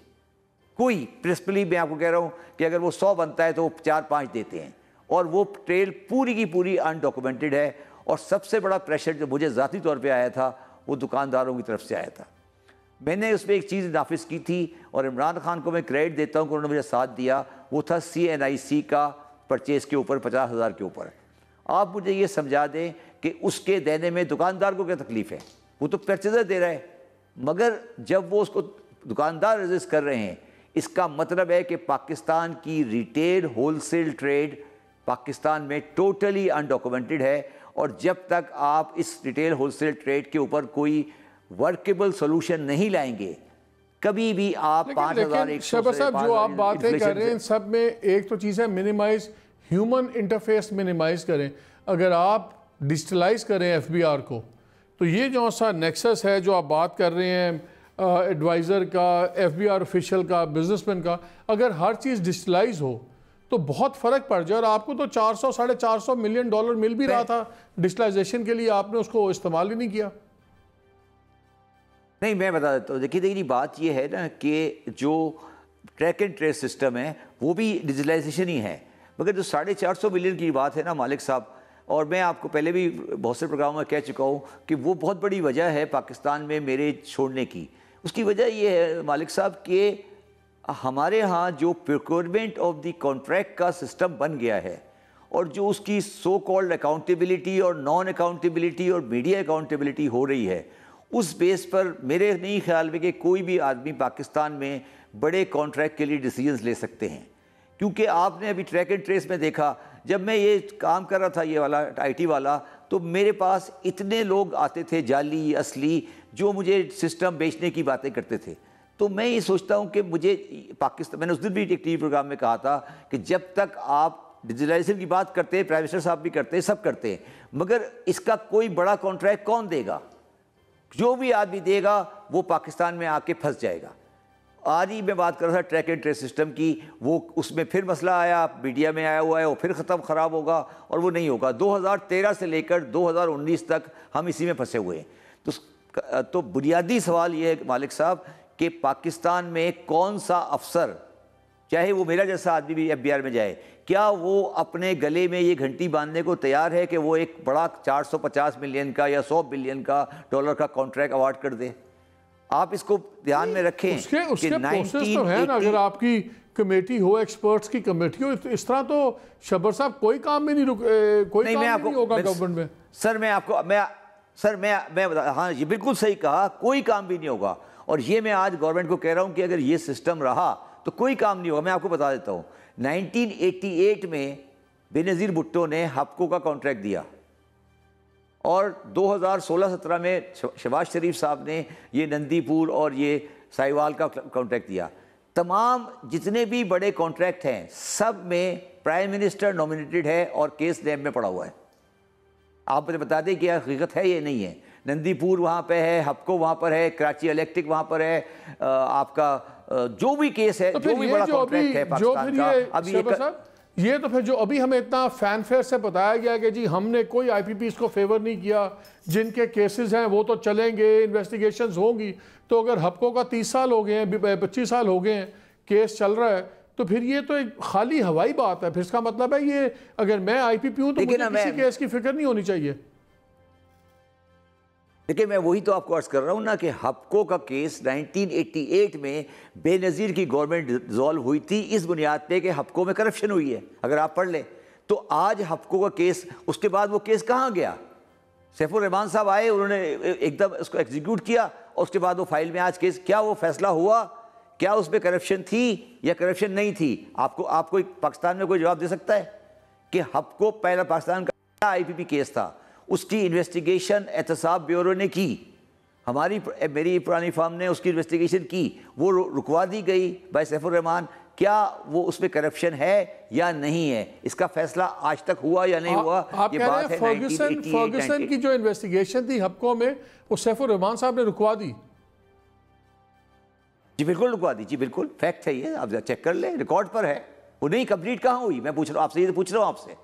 कोई प्रिंसिपली मैं आपको कह रहा हूँ कि अगर वो 100 बनता है तो वो 4-5 देते हैं, और वो ट्रेल पूरी की पूरी अनडॉक्यूमेंटेड है। और सबसे बड़ा प्रेशर जो मुझे ज़ाती तौर पे आया था वो दुकानदारों की तरफ से आया था। मैंने उसमें एक चीज़ नाफिज की थी, और इमरान खान को मैं क्रेडिट देता हूँ कि उन्होंने मुझे साथ दिया। वो था CNIC का परचेज़ के ऊपर 50,000 के ऊपर। आप मुझे ये समझा दें कि उसके देने में दुकानदार को क्या तकलीफ़ है? वो तो परचेज़र दे रहा है, मगर जब वो उसको दुकानदार रजिस्ट कर रहे हैं, इसका मतलब है कि पाकिस्तान की रिटेल होलसेल ट्रेड पाकिस्तान में टोटली अनडॉक्यूमेंटेड है। और जब तक आप इस रिटेल होलसेल ट्रेड के ऊपर कोई वर्केबल सोल्यूशन नहीं लाएंगे, कभी भी आप 5,000 शहबाज साहब जो आप बातें कर रहे हैं सब में एक तो चीज़ है मिनिमाइज ह्यूमन इंटरफेस मिनिमाइज करें। अगर आप डिजिटलाइज करें FBR को, तो ये जो सा नेक्सस है जो आप बात कर रहे हैं एडवाइज़र का, FBR ऑफिशियल का, बिजनेसमैन का, अगर हर चीज़ डिजिटलाइज हो तो बहुत फ़र्क पड़ जाए। और आपको तो 400-450 मिलियन डॉलर मिल भी रहा था डिजिटलाइजेशन के लिए, आपने उसको इस्तेमाल ही नहीं किया। नहीं, मैं बता देता हूँ। देखिए बात ये है ना कि जो ट्रैक एंड ट्रेस सिस्टम है वो भी डिजिटलाइजेशन ही है, मगर जो 450 मिलियन की बात है ना मालिक साहब, और मैं आपको पहले भी बहुत से प्रोग्रामों में कह चुका हूँ कि वो बहुत बड़ी वजह है पाकिस्तान में मेरे छोड़ने की। उसकी वजह ये है मालिक साहब कि हमारे यहाँ जो प्रोक्योरमेंट ऑफ द कॉन्ट्रैक्ट का सिस्टम बन गया है, और जो उसकी सो कॉल्ड अकाउंटेबिलिटी और नॉन अकाउंटेबिलिटी और मीडिया अकाउंटेबिलिटी हो रही है, उस बेस पर मेरे नहीं ख्याल में कि कोई भी आदमी पाकिस्तान में बड़े कॉन्ट्रैक्ट के लिए डिसीजंस ले सकते हैं। क्योंकि आपने अभी ट्रैक एंड ट्रेस में देखा, जब मैं ये काम कर रहा था ये वाला IT वाला, तो मेरे पास इतने लोग आते थे जाली असली, जो मुझे सिस्टम बेचने की बातें करते थे। तो मैं ये सोचता हूँ कि मुझे पाकिस्तान, मैंने उस दिन भी एक TV प्रोग्राम में कहा था कि जब तक आप डिजिटलाइजेशन की बात करते हैं, प्राइम मिनिस्टर साहब भी करते हैं, सब करते हैं, मगर इसका कोई बड़ा कॉन्ट्रैक्ट कौन देगा? जो भी आदमी देगा वो पाकिस्तान में आके फंस जाएगा। आज ही मैं बात कर रहा था ट्रैक एंड ट्रेस सिस्टम की, वो उसमें फिर मसला आया, मीडिया में आया हुआ है, वो फिर ख़त्म ख़राब होगा और वो नहीं होगा। 2013 से लेकर 2019 तक हम इसी में फंसे हुए हैं। तो बुनियादी सवाल ये है मालिक साहब कि पाकिस्तान में कौन सा अफसर, चाहे वो मेरा जैसा आदमी भी FBI में जाए, क्या वो अपने गले में ये घंटी बांधने को तैयार है कि वो एक बड़ा 450 मिलियन का या 100 बिलियन का डॉलर का कॉन्ट्रैक्ट अवार्ड कर दे? आप इसको ध्यान में रखें। उसके प्रोसेस तो है ना, अगर आपकी कमेटी हो, एक्सपर्ट्स की कमेटी हो, इस तरह तो शब्बर साहब कोई काम में नहीं नहीं होगा गवर्नमेंट में। सर मैं बता, हाँ ये बिल्कुल सही कहा, कोई काम भी नहीं होगा। और ये मैं आज गवर्नमेंट को कह रहा हूँ कि अगर ये सिस्टम रहा तो कोई काम नहीं होगा। मैं आपको बता देता हूँ, 1988 में बेनज़ीर भुट्टो ने हपको का कॉन्ट्रैक्ट दिया और 2016-17 में शहबाज शरीफ साहब ने ये नंदीपुर और ये साहिवाल का कॉन्ट्रैक्ट दिया। तमाम जितने भी बड़े कॉन्ट्रैक्ट हैं सब में प्राइम मिनिस्टर नॉमिनेटेड है और केस नैब में पड़ा हुआ है। आप मुझे बता दें कि हकीकत है ये नहीं है। नंदीपुर वहाँ पे है, हपको वहाँ पर है, कराची इलेक्ट्रिक वहाँ पर है, आपका जो भी केस है, तो जो भी बड़ा कॉन्ट्रैक्ट है पाकिस्तान का, अभी ये तो फिर जो अभी हमें इतना फैनफेयर से बताया गया कि जी हमने कोई IPPs को फेवर नहीं किया, जिनके केसेस हैं वो तो चलेंगे, इन्वेस्टिगेशंस होंगी। तो अगर हपको का 30 साल हो गए हैं, 25 साल हो गए हैं, केस चल रहा है, तो फिर ये तो एक खाली हवाई बात है। फिर इसका मतलब है ये अगर मैं IPP हूँ तो मुझे किसी केस की फिक्र नहीं होनी चाहिए। देखिए मैं वही तो आपको अर्ज कर रहा हूँ ना कि हपको का केस 1988 में बेनज़ीर की गवर्नमेंट डिसॉल्व हुई थी इस बुनियाद पे कि हपको में करप्शन हुई है। अगर आप पढ़ लें तो आज हपको का केस, उसके बाद वो केस कहाँ गया? सैफुर रहमान साहब आए, उन्होंने एकदम उसको एग्जीक्यूट किया और उसके बाद वो फाइल में आज केस, क्या वो फैसला हुआ? क्या उसमें करप्शन थी या करप्शन नहीं थी? आपको पाकिस्तान में कोई जवाब दे सकता है कि हपको पहला पाकिस्तान का IPP केस था, उसकी इन्वेस्टिगेशन एहतसाब ब्यूरो ने की, मेरी पुरानी फर्म ने उसकी इन्वेस्टिगेशन की, वो रुकवा दी गई बाय सैफुर रहमान। क्या वो उसमें करप्शन है या नहीं है, इसका फैसला आज तक हुआ या नहीं हुआ? आप कह रहे हैं फर्गुसन की जो इन्वेस्टिगेशन थी हपको में, वो सैफुर रहमान साहब ने रुकवा दी? जी बिल्कुल रुकवा दी, जी बिल्कुल, फैक्ट है ये, आप चेक कर ले, रिकॉर्ड पर है। वो नहीं कंप्लीट कहाँ हुई? मैं पूछ रहा हूँ आपसे, ये पूछ रहा हूँ आपसे,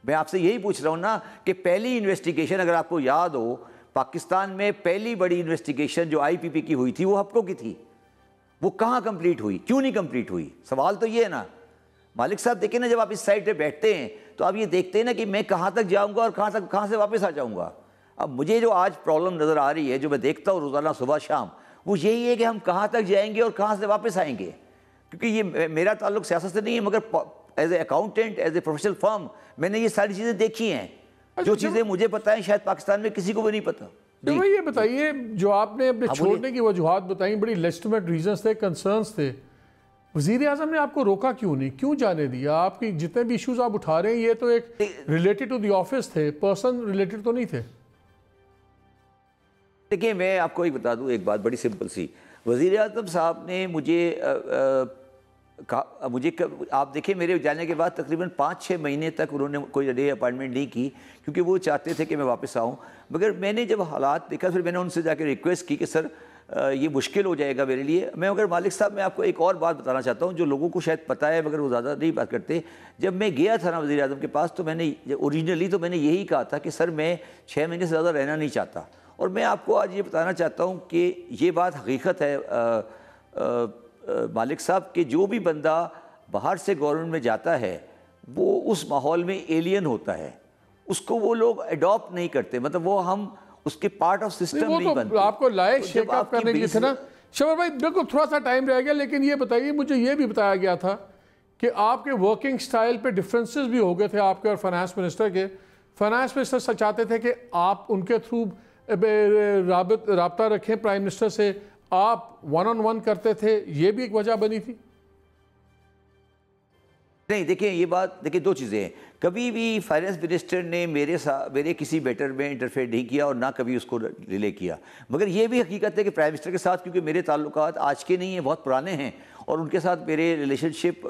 मैं आपसे यही पूछ रहा हूँ ना कि पहली इन्वेस्टिगेशन, अगर आपको याद हो, पाकिस्तान में पहली बड़ी इन्वेस्टिगेशन जो IPP की हुई थी वो हपको की थी। वो कहाँ कंप्लीट हुई? क्यों नहीं कंप्लीट हुई? सवाल तो ये है ना मालिक साहब। देखिए ना, जब आप इस साइड पे बैठते हैं तो आप ये देखते हैं ना कि मैं कहाँ तक जाऊँगा और कहाँ से वापस आ जाऊँगा। अब मुझे जो आज प्रॉब्लम नज़र आ रही है, जो मैं देखता हूँ रोज़ाना सुबह शाम, वो यही है कि हम कहाँ तक जाएंगे और कहाँ से वापस आएंगे। क्योंकि ये मेरा ताल्लुक सियासत से नहीं है, मगर as a accountant, as a professional firm, मैंने ये सारी चीज़ें देखी हैं। जो चीज़ें मुझे पता है शायद पाकिस्तान में किसी को भी नहीं पता। तो ये बताइए, जो आपने अपने छोड़ने की वजूहात बताई, बड़ी लेजिटिमेट रीजंस थे, कंसर्न्स थे, वज़ीर आज़म ने आपको रोका क्यों नहीं, क्यों जाने दिया? आपकी जितने भी इश्यूज आप उठा रहे हैं ये तो एक रिलेटेड टू द ऑफिस थे, पर्सन रिलेटेड तो नहीं थे। देखिए मैं आपको एक बता दूं, एक बात बड़ी सिंपल सी, वज़ीर आज़म साहब ने आप देखिए मेरे जाने के बाद तकरीबन 5-6 महीने तक उन्होंने कोई डे अपॉइंटमेंट नहीं की, क्योंकि वो चाहते थे कि मैं वापस आऊँ। मगर मैंने जब हालात देखा, फिर मैंने उनसे जाकर रिक्वेस्ट की कि सर ये मुश्किल हो जाएगा मेरे लिए। मैं अगर मालिक साहब, मैं आपको एक और बात बताना चाहता हूँ जो लोगों को शायद पता है मगर वो ज़्यादा नहीं बात करते। जब मैं गया था ना वज़ीर आज़म के पास, तो मैंने ओरिजिनली तो मैंने यही कहा था कि सर मैं 6 महीने से ज़्यादा रहना नहीं चाहता। और मैं आपको आज ये बताना चाहता हूँ कि ये बात हकीकत है मालिक साहब, कि जो भी बंदा बाहर से गवर्नमेंट में जाता है वो उस माहौल में एलियन होता है, उसको वो लोग अडॉप्ट नहीं करते, मतलब वो हम उसके पार्ट ऑफ सिस्टम नहीं बनते। आपको लायक शेक अप करने के लिए थे ना शबर भाई, बिल्कुल थोड़ा सा टाइम रह गया, लेकिन ये बताइए, मुझे ये भी बताया गया था कि आपके वर्किंग स्टाइल पे डिफरेंसेस भी हो गए थे आपके और फाइनेंस मिनिस्टर के। फाइनेंस मिनिस्टर चाहते थे कि आप उनके थ्रू राब्ता रखें प्राइम मिनिस्टर से, आप 1-on-1 करते थे, ये भी एक वजह बनी थी? नहीं, देखिए ये बात, देखिए दो चीज़ें हैं। कभी भी फाइनेंस मिनिस्टर ने मेरे किसी मैटर में इंटरफेयर नहीं किया और ना कभी उसको रिले किया। मगर ये भी हकीकत है कि प्राइम मिनिस्टर के साथ, क्योंकि मेरे ताल्लुकात आज के नहीं हैं, बहुत पुराने हैं, और उनके साथ मेरे रिलेशनशिप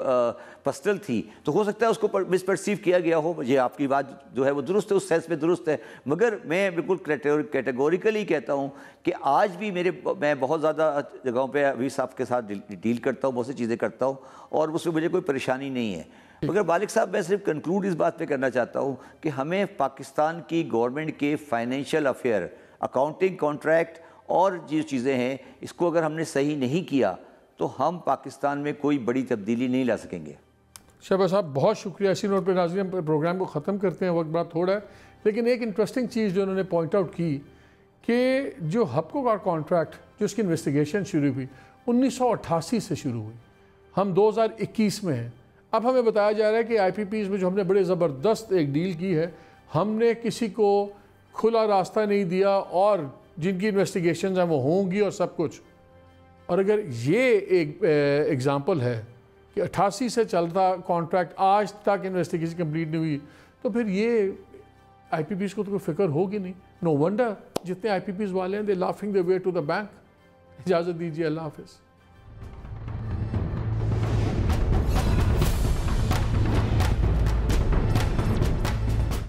पर्सनल थी, तो हो सकता है उसको मिसपर्सीव किया गया हो। मुझे आपकी बात जो है वो दुरुस्त है, उस सेंस में दुरुस्त है, मगर मैं बिल्कुल कैटेगोरिकली कहता हूँ कि आज भी मैं बहुत ज़्यादा जगहों पे अभी साहब के साथ डील करता हूँ, बहुत सी चीज़ें करता हूँ और उसमें मुझे कोई परेशानी नहीं है। मगर मालिक साहब, मैं सिर्फ कंक्लूड इस बात पे करना चाहता हूँ कि हमें पाकिस्तान की गवर्नमेंट के फाइनेंशियल अफेयर, अकाउंटिंग, कॉन्ट्रैक्ट और जो चीज़ें हैं, इसको अगर हमने सही नहीं किया तो हम पाकिस्तान में कोई बड़ी तब्दीली नहीं ला सकेंगे। शहबाज साहब बहुत शुक्रिया। इसी नोट पर नाज़रीन प्रोग्राम को ख़त्म करते हैं, वक्त बड़ा थोड़ा है, लेकिन एक इंटरेस्टिंग चीज़ जो उन्होंने पॉइंट आउट की कि जो हपको का कॉन्ट्रैक्ट जो उसकी इन्वेस्टिगेशन शुरू हुई 1988 से शुरू हुई, हम 2021 में हैं। अब हमें बताया जा रहा है कि IPPs में जो हमने बड़े ज़बरदस्त एक डील की है, हमने किसी को खुला रास्ता नहीं दिया और जिनकी इन्वेस्टिगेशन हैं वो होंगी और सब कुछ। और अगर ये एक एग्ज़ाम्पल है कि 88 से चलता कॉन्ट्रैक्ट आज तक इन्वेस्टिगेशन कंप्लीट नहीं हुई, तो फिर ये IPPs को तो कोई फिक्र होगी नहीं। नो वंडर जितने IPPs वाले हैं they laughing the way to the bank. इजाज़त दीजिए, अल्लाह हाफ़िज़।